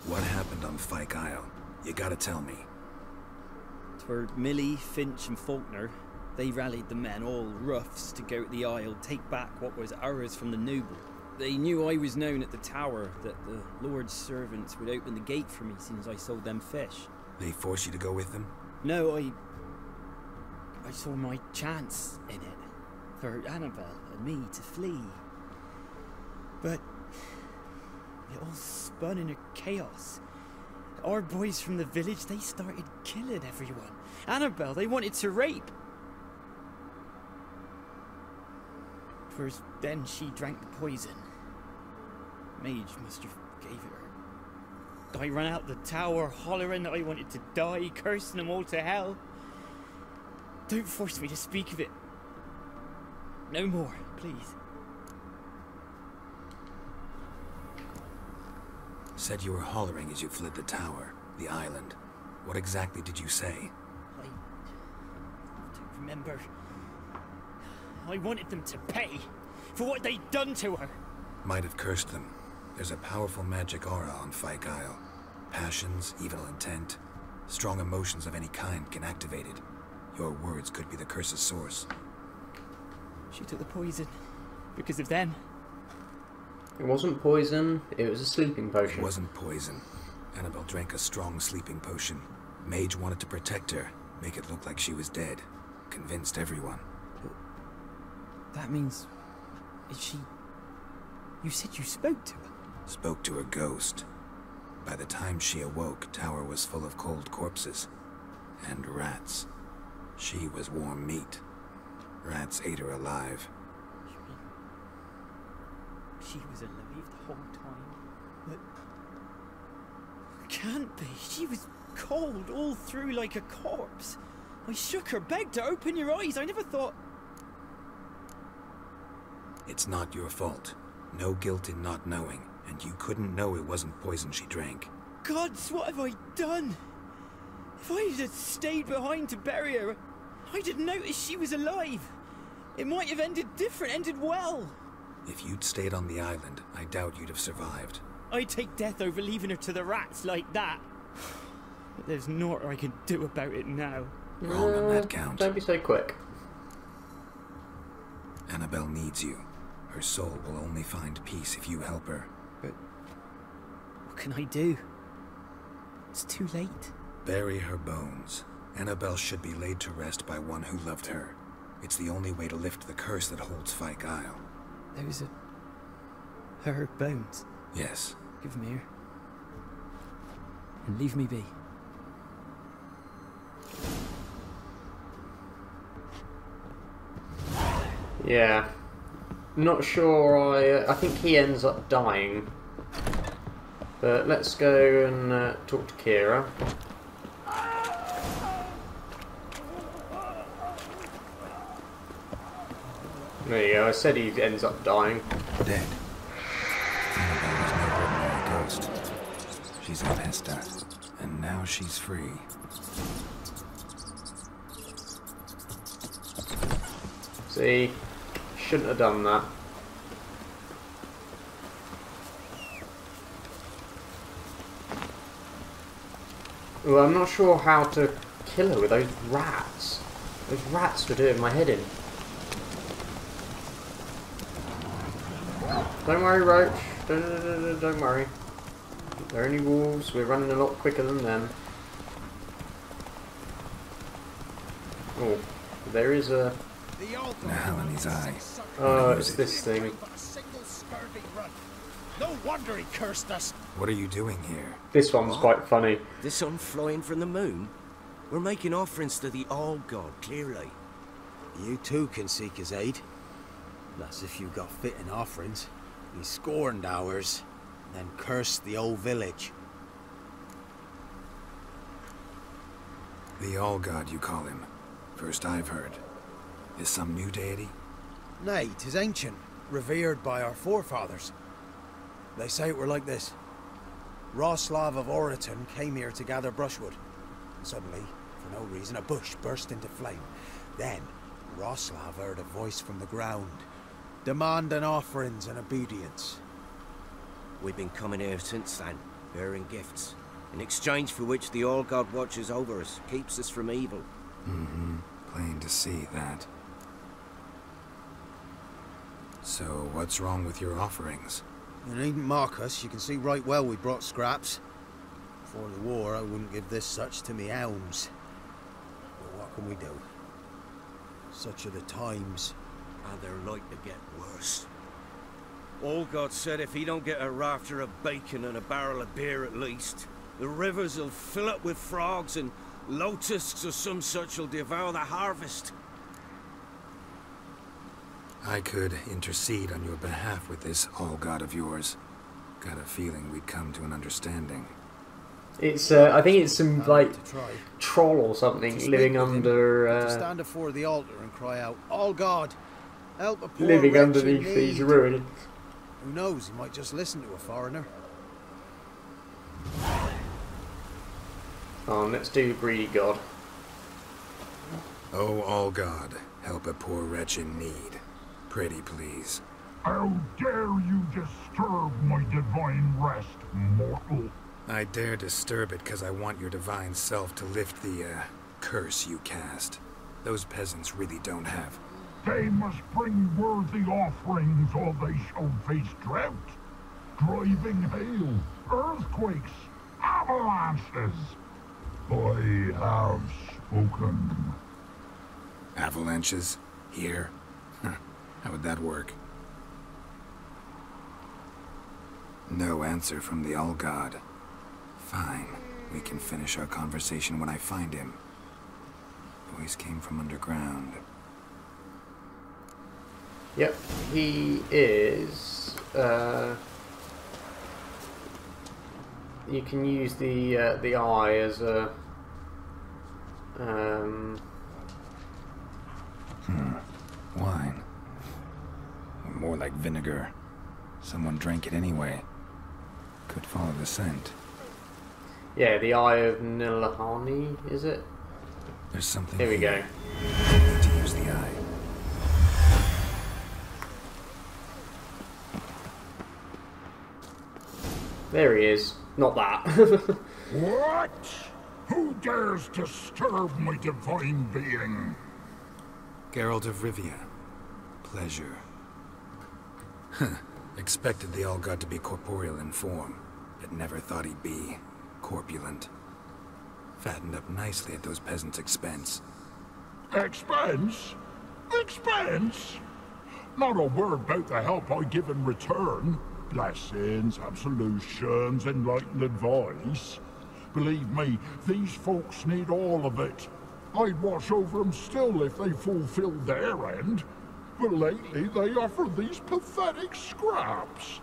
What happened on Fyke Isle? You gotta tell me. For Millie, Finch and Faulkner, they rallied the men, all roughs, to go to the Isle, take back what was ours from the noble. They knew I was known at the tower, that the Lord's servants would open the gate for me since I sold them fish. They forced you to go with them? No, I saw my chance in it, for Annabelle and me to flee. But it all spun into chaos. Our boys from the village, they started killing everyone. Annabelle, they wanted to rape. First, then she drank the poison. Mage must have gave it her. I ran out the tower, hollering that I wanted to die, cursing them all to hell. Don't force me to speak of it. No more, please. Said you were hollering as you fled the tower, the island. What exactly did you say? I don't remember. I wanted them to pay for what they'd done to her. Might have cursed them. There's a powerful magic aura on Fyke Isle. Passions, evil intent, strong emotions of any kind can activate it. Your words could be the curse's source. She took the poison because of them. It wasn't poison, it was a sleeping potion. It wasn't poison. Annabelle drank a strong sleeping potion. Mage wanted to protect her, make it look like she was dead. Convinced everyone. That means... is she... You said you spoke to her? Spoke to her ghost. By the time she awoke, Tower was full of cold corpses. And rats. She was warm meat. Rats ate her alive. You mean... she was alive the whole time? But... can't be. She was cold all through like a corpse. I shook her, begged her, open your eyes. I never thought... It's not your fault. No guilt in not knowing, and you couldn't know it wasn't poison she drank. Gods, what have I done? If I had stayed behind to bury her, I didn't notice she was alive. It might have ended different, ended well. If you'd stayed on the island, I doubt you'd have survived. I'd take death over leaving her to the rats like that. But there's naught I can do about it now. Wrong on that count. Don't be so quick. Annabelle needs you. Her soul will only find peace if you help her. But what can I do? It's too late. Bury her bones. Annabelle should be laid to rest by one who loved her. It's the only way to lift the curse that holds Fyke Isle. Those are... her bones? Yes. Give them here. And leave me be. Yeah. Not sure I think he ends up dying. But let's go and talk to Keira. There you go, I said he ends up dying. Dead. Annabelle was no ordinary ghost. She's a Vesta, and now she's free. See? Shouldn't have done that. Well, I'm not sure how to kill her with those rats. Those rats were doing my head in. Don't worry, Roach. Don't worry. They're only wolves. We're running a lot quicker than them. Oh, there is a... Now in his eye. Oh, it's this thing. No wonder he cursed us. What are you doing here? This one's quite funny. The sun flying from the moon? We're making offerings to the All-God, clearly. You too can seek his aid. That's if you got fitting offerings. He scorned ours, then cursed the old village. The All-God, you call him. First I've heard. Is some new deity? Nay, 'tis ancient, revered by our forefathers. They say it were like this. Roslav of Oriton came here to gather brushwood. Suddenly, for no reason, a bush burst into flame. Then, Roslav heard a voice from the ground, demanding offerings and obedience. We've been coming here since then, bearing gifts, in exchange for which the All-God watches over us, keeps us from evil. Mm-hmm. Plain to see that. So, what's wrong with your offerings? You needn't mock us, you can see right well we brought scraps. Before the war, I wouldn't give this such to me elms. But what can we do? Such are the times. And they're like to get worse. All-God said if he don't get a rafter of bacon and a barrel of beer at least, the rivers will fill up with frogs and locusts or some such will devour the harvest. I could intercede on your behalf with this All-God of yours. Got a feeling we'd come to an understanding. It's, I think it's some, like, troll or something living under... To stand before the altar and cry out, All-God, help a poor living wretch in underneath need." these ruins. Who knows, he might just listen to a foreigner. Let's do Greedy God. Oh, all God, help a poor wretch in need. Pretty please. How dare you disturb my divine rest, mortal? I dare disturb it because I want your divine self to lift the, curse you cast. Those peasants really don't have. They must bring worthy offerings or they shall face drought, driving hail, earthquakes, avalanches. I have spoken. Avalanches? Here? How would that work? No answer from the All-God. Fine. We can finish our conversation when I find him. Voice came from underground. Yep, he is. You can use the eye as a. Wine. Or more like vinegar. Someone drank it anyway. Could follow the scent. Yeah, the Eye of Nilahani, is it? There's something. Here we go. Need to use the eye. There he is. Not that. What? Who dares disturb my divine being? Geralt of Rivia. Pleasure. Expected the All-God to be corporeal in form, but never thought he'd be corpulent. Fattened up nicely at those peasants' expense. Expense? Expense? Not a word about the help I give in return. Blessings, absolutions, enlightened advice. Believe me, these folks need all of it. I'd watch over them still if they fulfilled their end. But lately they offer these pathetic scraps.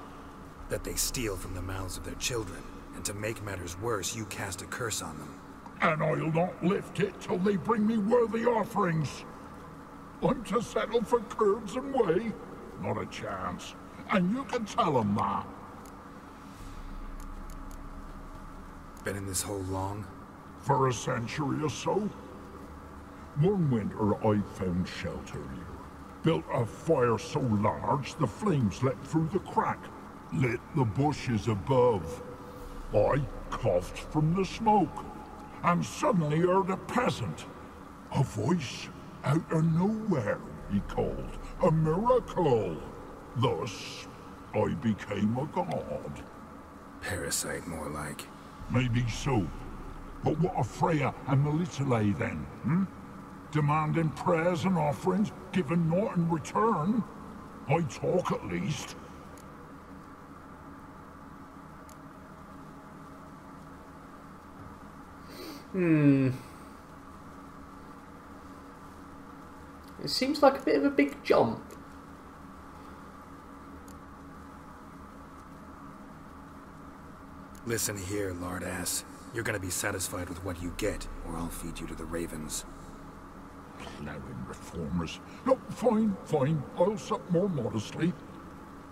That they steal from the mouths of their children, and to make matters worse, you cast a curse on them. And I'll not lift it till they bring me worthy offerings. I'm to settle for curds and whey? Not a chance. And you can tell them that. Been in this hole long? For a century or so. One winter I found shelter here. Built a fire so large the flames leapt through the crack, lit the bushes above. I coughed from the smoke, and suddenly heard a peasant. A voice out of nowhere, he called. A miracle. Thus, I became a god. Parasite, more like. Maybe so. But what of Freya and Melitele then, Demanding prayers and offerings, given naught in return? I talk at least. It seems like a bit of a big jump. Listen here, lard-ass. You're gonna be satisfied with what you get, or I'll feed you to the ravens. Ploughing reformers. No, fine, fine. I'll sup more modestly.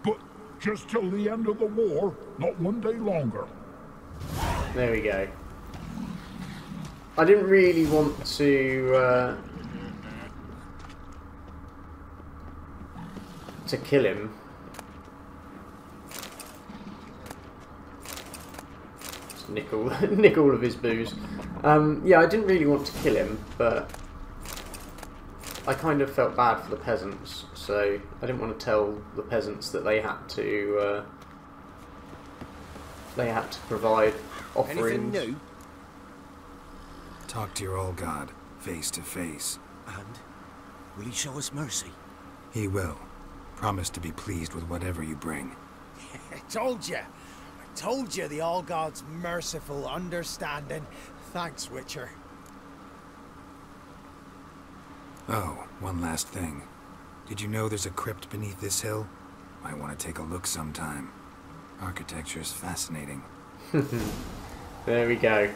But just till the end of the war, not one day longer. There we go. I didn't really want to kill him. Just nick all of his booze. Yeah, I didn't really want to kill him, but I kind of felt bad for the peasants, so I didn't want to tell the peasants that they had to provide offerings. Anything new? Talk to your old god, face to face. And? Will he show us mercy? He will. Promise to be pleased with whatever you bring. I told you the All-God's merciful, understanding. Thanks, Witcher. Oh, one last thing. Did you know there's a crypt beneath this hill? Might want to take a look sometime. Architecture's fascinating. There we go.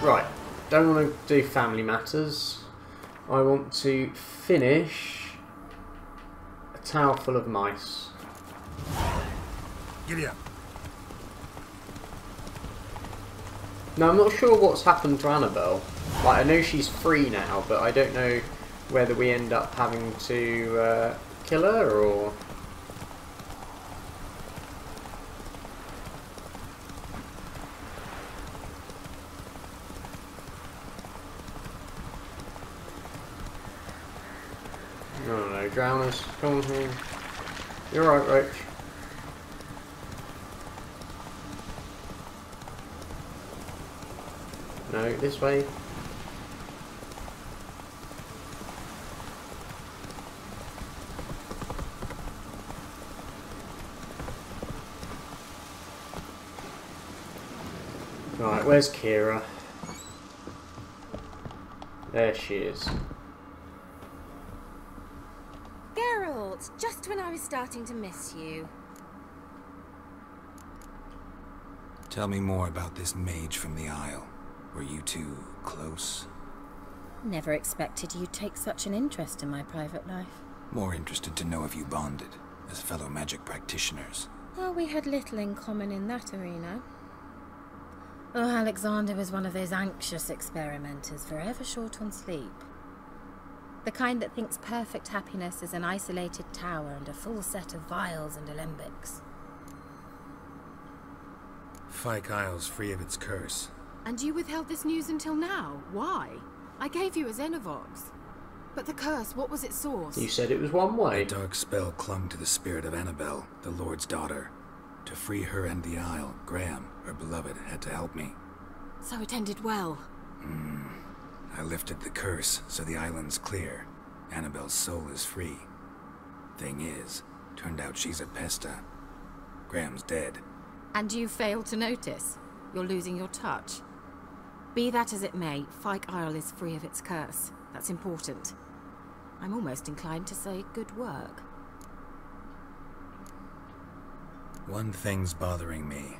Right, don't want to do family matters. I want to finish a tower full of mice. Giddy up. Now, I'm not sure what's happened to Annabelle. Like, I know she's free now, but I don't know whether we end up having to kill her or... I don't know, drowners, come on here. You're alright, Roach. No, this way. Right, where's Keira? There she is. Geralt, just when I was starting to miss you. Tell me more about this mage from the Isle. Were you two close? Never expected you'd take such an interest in my private life. More interested to know if you bonded as fellow magic practitioners. Well, we had little in common in that arena. Oh, Alexander was one of those anxious experimenters, forever short on sleep. The kind that thinks perfect happiness is an isolated tower and a full set of vials and alembics. Fyke Isle's free of its curse. And you withheld this news until now? Why? I gave you a Xenovox. But the curse, what was its source? You said it was one way. A dark spell clung to the spirit of Annabelle, the Lord's daughter. To free her and the Isle, Graham, her beloved, had to help me. So it ended well. I lifted the curse, so the island's clear. Annabelle's soul is free. Thing is, turned out she's a pesta. Graham's dead. And you failed to notice? You're losing your touch. Be that as it may, Fyke Isle is free of its curse. That's important. I'm almost inclined to say good work. One thing's bothering me.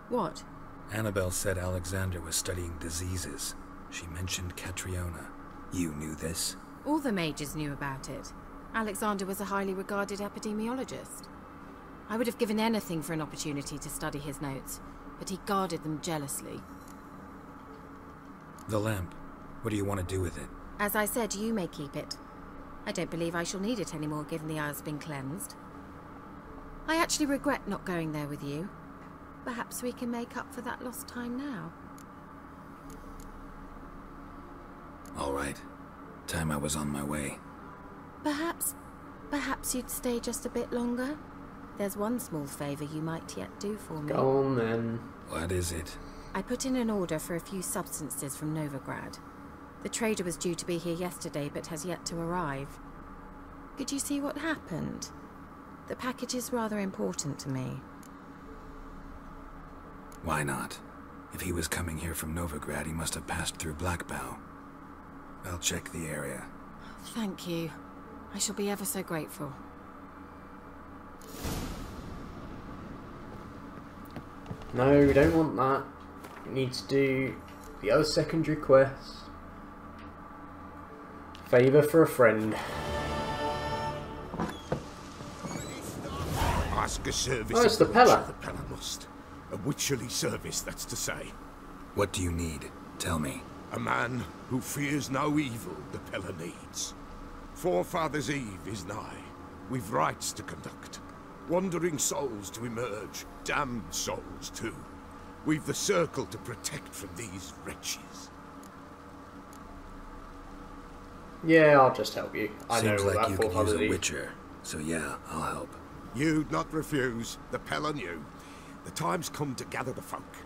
What? Annabelle said Alexander was studying diseases. She mentioned Catriona. You knew this? All the mages knew about it. Alexander was a highly regarded epidemiologist. I would have given anything for an opportunity to study his notes, but he guarded them jealously. The lamp. What do you want to do with it? As I said, you may keep it. I don't believe I shall need it anymore, given the Isle's been cleansed. I actually regret not going there with you. Perhaps we can make up for that lost time now. All right. Time I was on my way. Perhaps you'd stay just a bit longer? There's one small favor you might yet do for me. Go on then. What is it? I put in an order for a few substances from Novigrad. The trader was due to be here yesterday, but has yet to arrive. Could you see what happened? The package is rather important to me. Why not? If he was coming here from Novigrad, he must have passed through Blackbow. I'll check the area. Thank you. I shall be ever so grateful. No, we don't want that. We need to do the other secondary quests. Favour for a friend. Ask a service. Oh, it's the Pella. The Pella must. A witcherly service, that's to say. What do you need? Tell me. A man who fears no evil the Pella needs. Forefathers' Eve is nigh. We've rites to conduct. Wandering souls to emerge. Damned souls, too. We've the circle to protect from these wretches. Yeah, I'll just help you. I know Seems all like that you can use Forefathers' a Eve. witcher. So yeah, I'll help. You'd not refuse. The Pella knew. The time's come to gather the folk.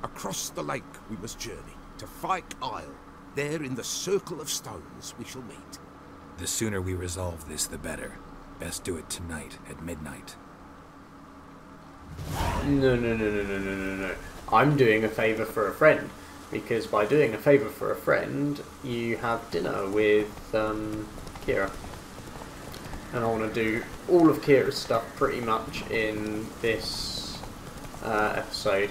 Across the lake we must journey, to Fyke Isle. There in the circle of stones we shall meet. The sooner we resolve this, the better. Best do it tonight, at midnight. No. I'm doing a favour for a friend. Because by doing a favour for a friend, you have dinner with Keira. And I want to do all of Kira's stuff pretty much in this episode.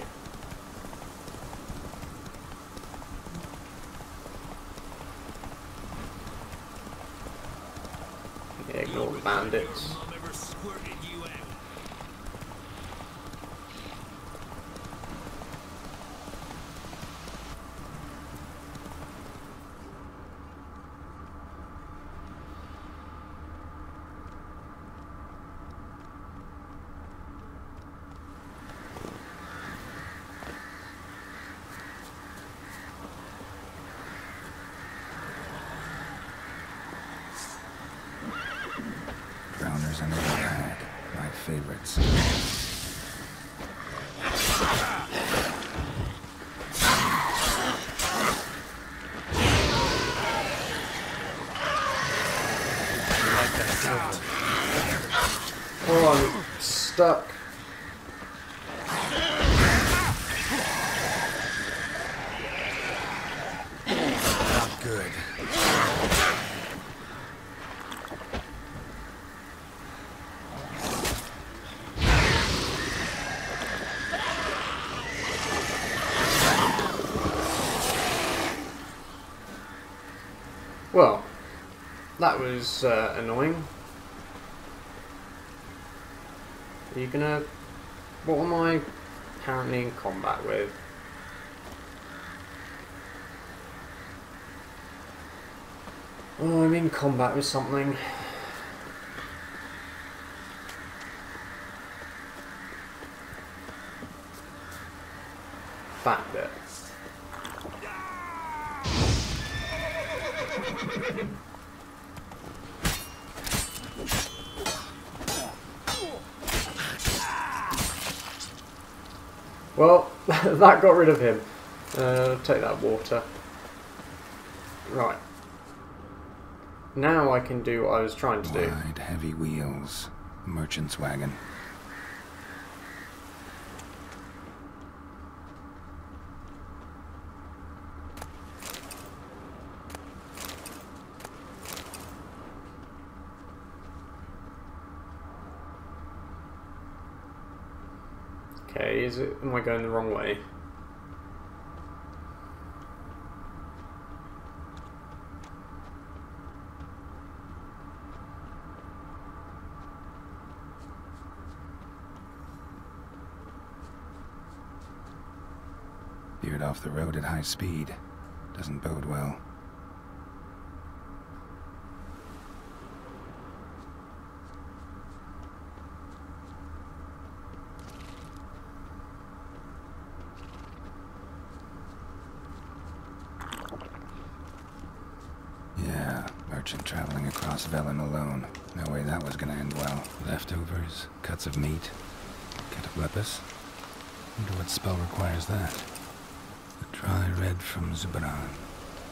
Yeah, ignore the bandits. rats. Oh, I'm stuck. Not good. Well, that was annoying. Are you gonna... What am I apparently in combat with? Oh, I'm in combat with something. That bit. Well, that got rid of him. Take that water. Right. Now I can do what I was trying to do. Wide, heavy wheels. Merchant's wagon. Okay, am I going the wrong way? Veered off the road at high speed. Doesn't bode well. Yeah, merchant traveling across Velen alone. No way that was gonna end well. Leftovers, cuts of meat, cataplepis. Wonder what spell requires that. The dry red from Zubaran,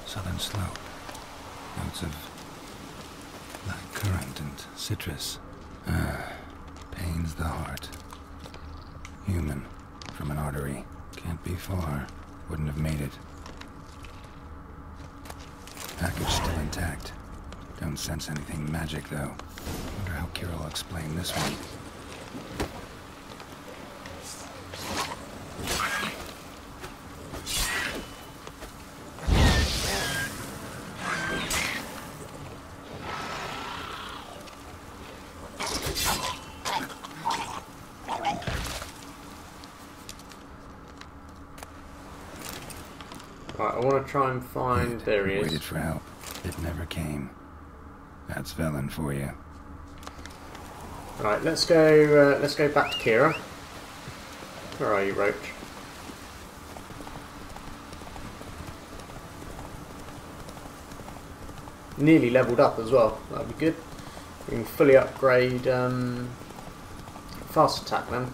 southern slope. Notes of black currant and citrus. Pains the heart. Human, from an artery. Can't be far. Wouldn't have made it. Package still intact. Don't sense anything magic, though. Wonder how Keira will explain this one. Right, I want to try and find... There he is. Waited for help. It never came. That's Velen for you. Right, let's go back to Keira. Where are you, Roach? Nearly leveled up as well. That'd be good. We can fully upgrade fast attack then.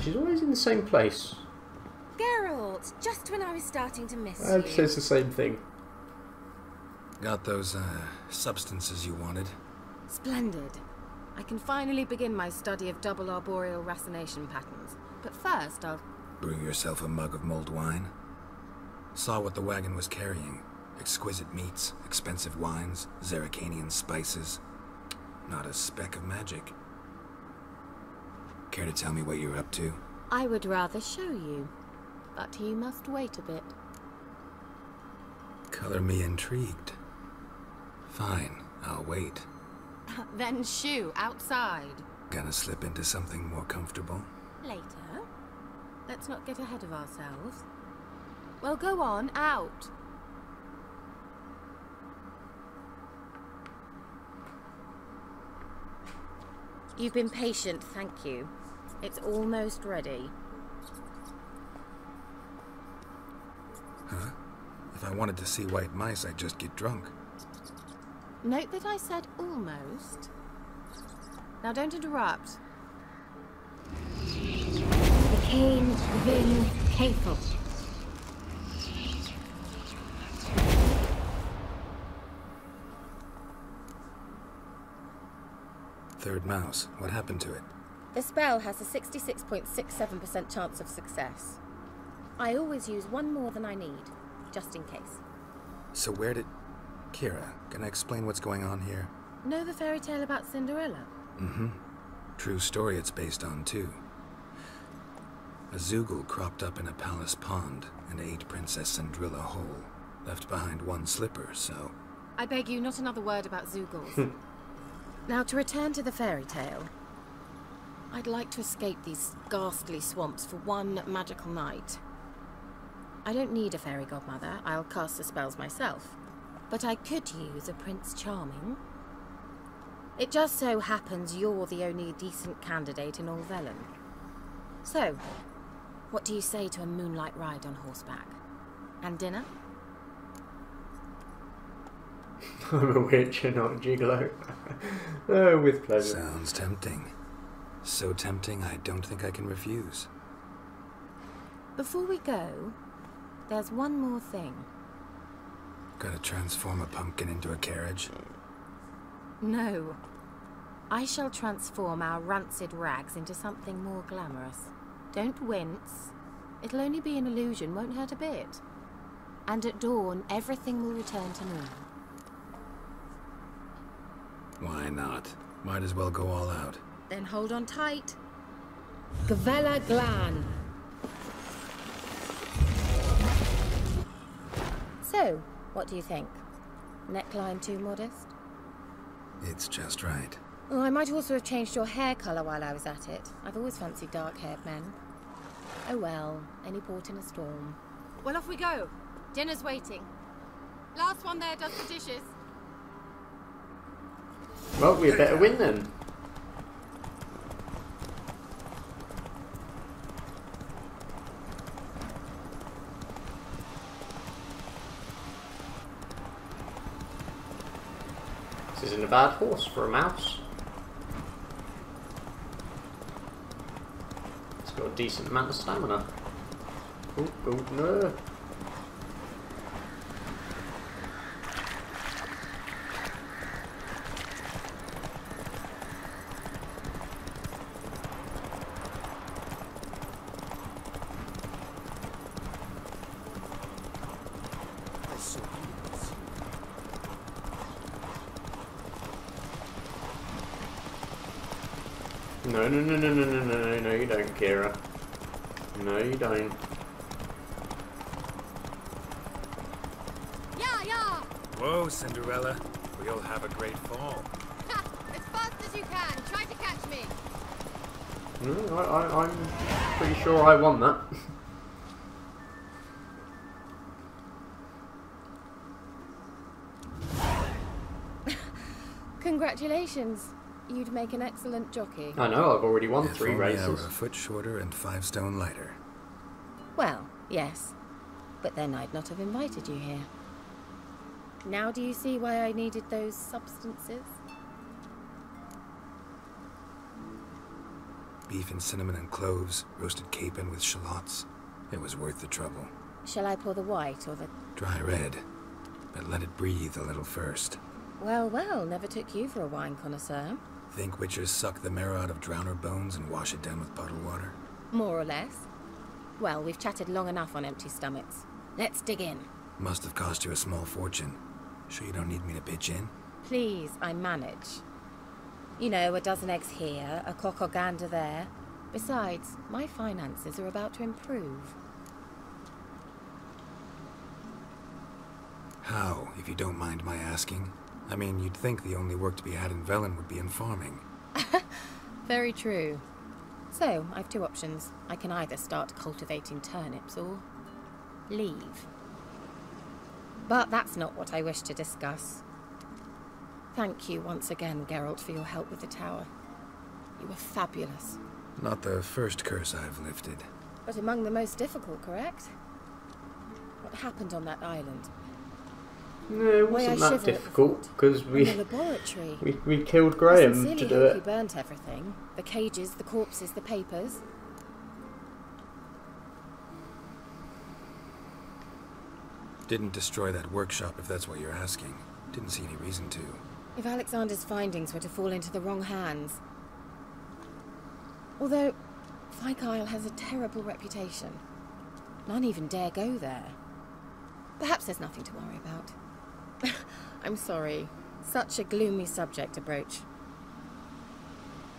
She's always in the same place. Geralt, just when I was starting to miss I'd you. say it's the same thing. Got those, substances you wanted? Splendid. I can finally begin my study of double arboreal racination patterns. But first, I'll... Brew yourself a mug of mulled wine? Saw what the wagon was carrying. Exquisite meats, expensive wines, Zerrikanian spices. Not a speck of magic. Care to tell me what you're up to? I would rather show you. But you must wait a bit. Color me intrigued. Fine, I'll wait. Then shoo, outside. Gonna slip into something more comfortable? Later. Let's not get ahead of ourselves. Well, go on, out. You've been patient, thank you. It's almost ready. Huh? If I wanted to see white mice, I'd just get drunk. Note that I said almost. Now don't interrupt. Became Vin Hateful. Third mouse. What happened to it? The spell has a 66.67% chance of success. I always use one more than I need, just in case. So where did... Keira, can I explain what's going on here? Know the fairy tale about Cinderella? Mm-hmm. True story it's based on, too. A Zoogle cropped up in a palace pond and ate Princess Cinderella whole. Left behind one slipper, so... I beg you, not another word about Zoogles. Now, to return to the fairy tale. I'd like to escape these ghastly swamps for one magical night. I don't need a fairy godmother. I'll cast the spells myself. But I could use a Prince Charming. It just so happens you're the only decent candidate in all Velen. So, what do you say to a moonlight ride on horseback? And dinner? I'm a witch and not a gigolo. Oh, with pleasure. Sounds tempting. So tempting, I don't think I can refuse. Before we go, there's one more thing. Gotta transform a pumpkin into a carriage? No. I shall transform our rancid rags into something more glamorous. Don't wince. It'll only be an illusion, won't hurt a bit. And at dawn, everything will return to normal. Why not? Might as well go all out. Then hold on tight. Gavella Glan. So, what do you think? Neckline too modest? It's just right. Oh, I might also have changed your hair colour while I was at it. I've always fancied dark-haired men. Oh well, any port in a storm. Well, off we go. Dinner's waiting. Last one there does the dishes. Well, we better win then. This isn't a bad horse for a mouse. It's got a decent amount of stamina. Oh, oh no. No, no, no, no, no, no, no, no, you don't, Keira. No, you don't. Yeah, yeah! Whoa, Cinderella. We'll have a great fall. Ha! As fast as you can. Try to catch me. No, I'm pretty sure I won that. Congratulations. You'd make an excellent jockey. I know, I've already won 3 races. If only I were a foot shorter and 5 stone lighter. Well, yes. But then I'd not have invited you here. Now do you see why I needed those substances? Beef and cinnamon and cloves, roasted capon with shallots. It was worth the trouble. Shall I pour the white or the... Dry red, but let it breathe a little first. Well, well, never took you for a wine connoisseur. Think witchers suck the marrow out of drowner bones and wash it down with bottled water? More or less. Well, we've chatted long enough on empty stomachs. Let's dig in. Must have cost you a small fortune. Sure you don't need me to pitch in? Please, I manage. You know, a dozen eggs here, a cock or gander there. Besides, my finances are about to improve. How, if you don't mind my asking? I mean, you'd think the only work to be had in Velen would be in farming. Very true. So, I've 2 options. I can either start cultivating turnips or leave. But that's not what I wish to discuss. Thank you once again, Geralt, for your help with the tower. You were fabulous. Not the first curse I've lifted. But among the most difficult, correct? what happened on that island. No, it wasn't that difficult because we killed Graham to do it. He burnt everything: the cages, the corpses, the papers. Didn't destroy that workshop, if that's what you're asking. Didn't see any reason to. If Alexander's findings were to fall into the wrong hands. Although, Fyke Isle has a terrible reputation. None even dare go there. Perhaps there's nothing to worry about. I'm sorry. Such a gloomy subject to broach.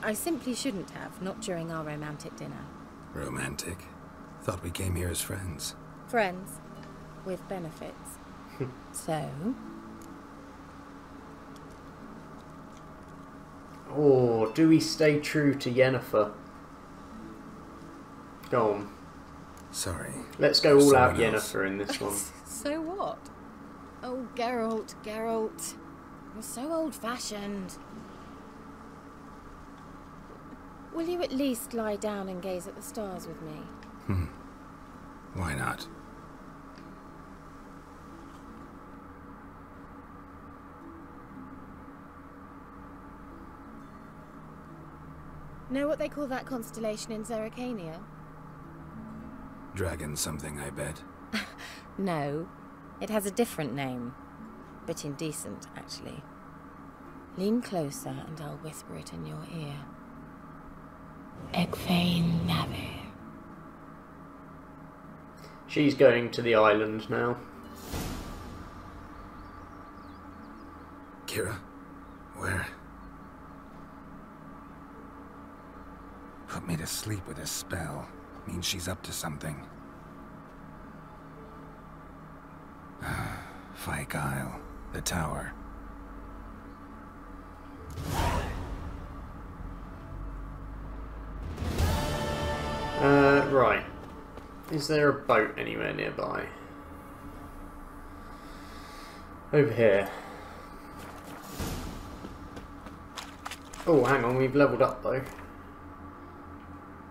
I simply shouldn't have, not during our romantic dinner. Romantic? Thought we came here as friends. Friends. With benefits. So? Or do we stay true to Yennefer? Go on. Sorry. Let's go all out Yennefer in this one. So what? Oh, Geralt, Geralt. You're so old-fashioned. Will you at least lie down and gaze at the stars with me? Why not? Know what they call that constellation in Zerrikania? Dragon something, I bet. No, it has a different name. Bit indecent, actually. Lean closer and I'll whisper it in your ear. Egfain Nave. She's going to the island now. Keira? Where? Put me to sleep with a spell. Means she's up to something. Fyke Isle. The tower. Right. Is there a boat anywhere nearby? Over here. Oh, hang on, we've leveled up though.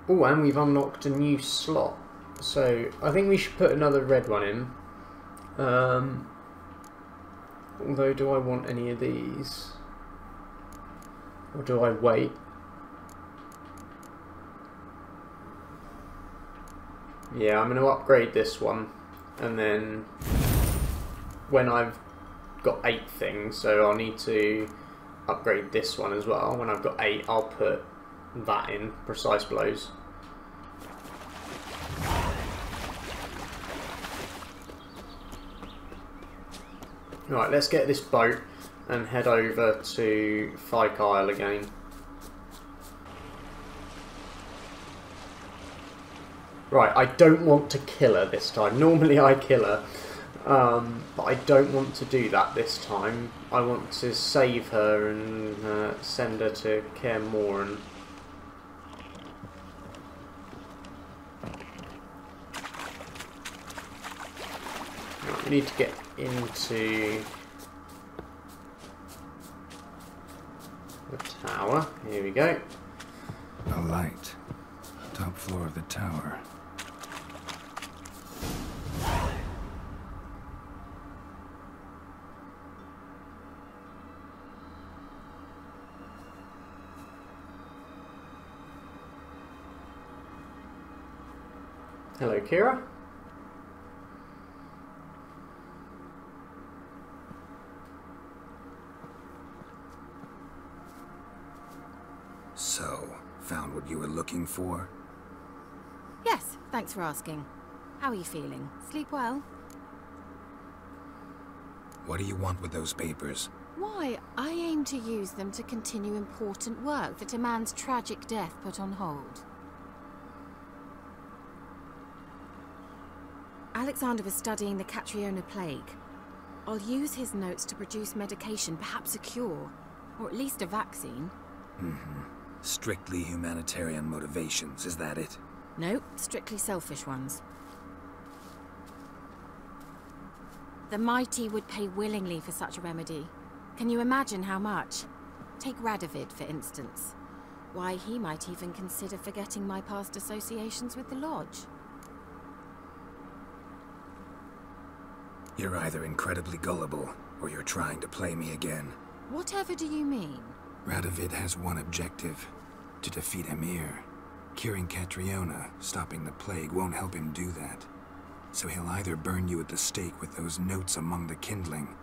Oh, and we've unlocked a new slot. So, I think we should put another red one in. Although, do I want any of these? Or do I wait? Yeah, I'm going to upgrade this one. And then, when I've got 8 things, so I'll need to upgrade this one as well. When I've got 8, I'll put that in, precise blows. Right, let's get this boat and head over to Fyke Isle again. Right, I don't want to kill her this time. Normally I kill her, but I don't want to do that this time. I want to save her and send her to Kaer Morhen. Right, we need to get into the tower. Here we go. A light. Top floor of the tower. Hello, Keira. So, found what you were looking for? Yes, thanks for asking. How are you feeling? Sleep well? What do you want with those papers? Why, I aim to use them to continue important work that a man's tragic death put on hold. Alexander was studying the Catriona plague. I'll use his notes to produce medication, perhaps a cure, or at least a vaccine. Strictly humanitarian motivations, is that it? No, strictly selfish ones. The mighty would pay willingly for such a remedy. Can you imagine how much? Take Radovid, for instance. Why, he might even consider forgetting my past associations with the Lodge. You're either incredibly gullible, or you're trying to play me again. Whatever do you mean? Radovid has one objective: to defeat Emir. Curing Catriona, stopping the plague, won't help him do that. So he'll either burn you at the stake with those notes among the kindling,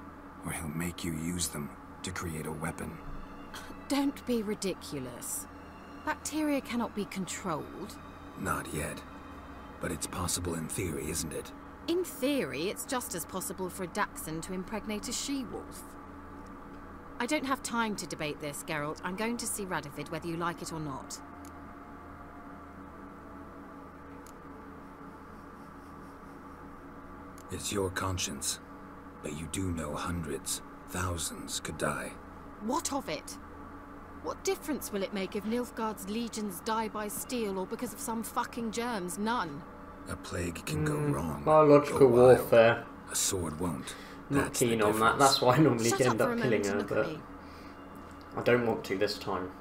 or he'll make you use them to create a weapon. Don't be ridiculous. Bacteria cannot be controlled. Not yet. But it's possible in theory, isn't it? In theory, it's just as possible for a Dachshund to impregnate a she-wolf. I don't have time to debate this, Geralt. I'm going to see Radovid whether you like it or not. It's your conscience. But you do know hundreds, thousands could die. What of it? What difference will it make if Nilfgaard's legions die by steel or because of some fucking germs? None. A plague can go wrong. Biological warfare. A sword won't. Not keen on that. That's why I normally end up killing her, but I don't want to this time.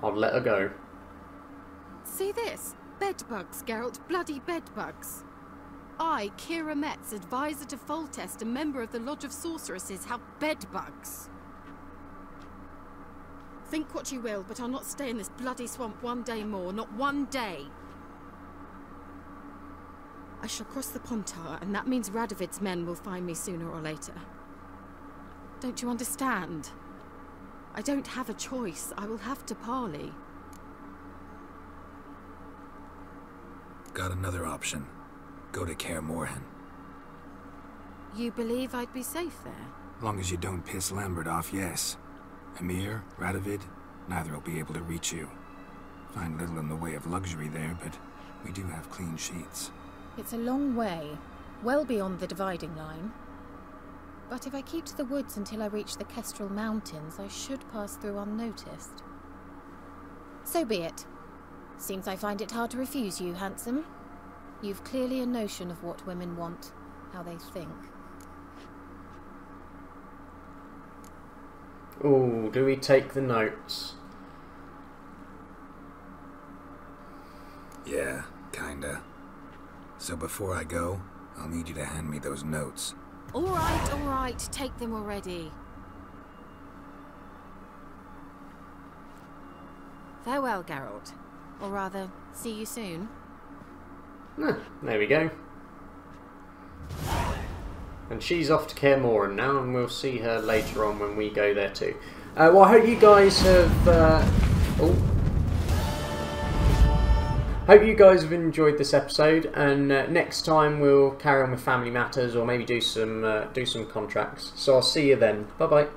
I'll let her go. See this? Bedbugs, Geralt. Bloody bedbugs. I, Keira Metz, advisor to Foltest, a member of the Lodge of Sorceresses, have bedbugs. Think what you will, but I'll not stay in this bloody swamp one day more. Not one day. I shall cross the Pontar, and that means Radovid's men will find me sooner or later. Don't you understand? I don't have a choice. I will have to parley. Got another option. Go to Kaer Morhen. You believe I'd be safe there? Long as you don't piss Lambert off, yes. Emir, Radovid, neither will be able to reach you. Find little in the way of luxury there, but we do have clean sheets. It's a long way, well beyond the dividing line. But if I keep to the woods until I reach the Kestrel Mountains, I should pass through unnoticed. So be it. Seems I find it hard to refuse you, handsome. You've clearly a notion of what women want, how they think. Ooh, do we take the notes? Yeah, kinda. So before I go, I'll need you to hand me those notes. All right, take them already. Farewell, Geralt. Or rather, see you soon. There we go. And she's off to Kaer Morhen now, and we'll see her later on when we go there too. Well, I hope you guys have... Hope you guys have enjoyed this episode, and next time we'll carry on with family matters, or maybe do some contracts. So I'll see you then. Bye bye.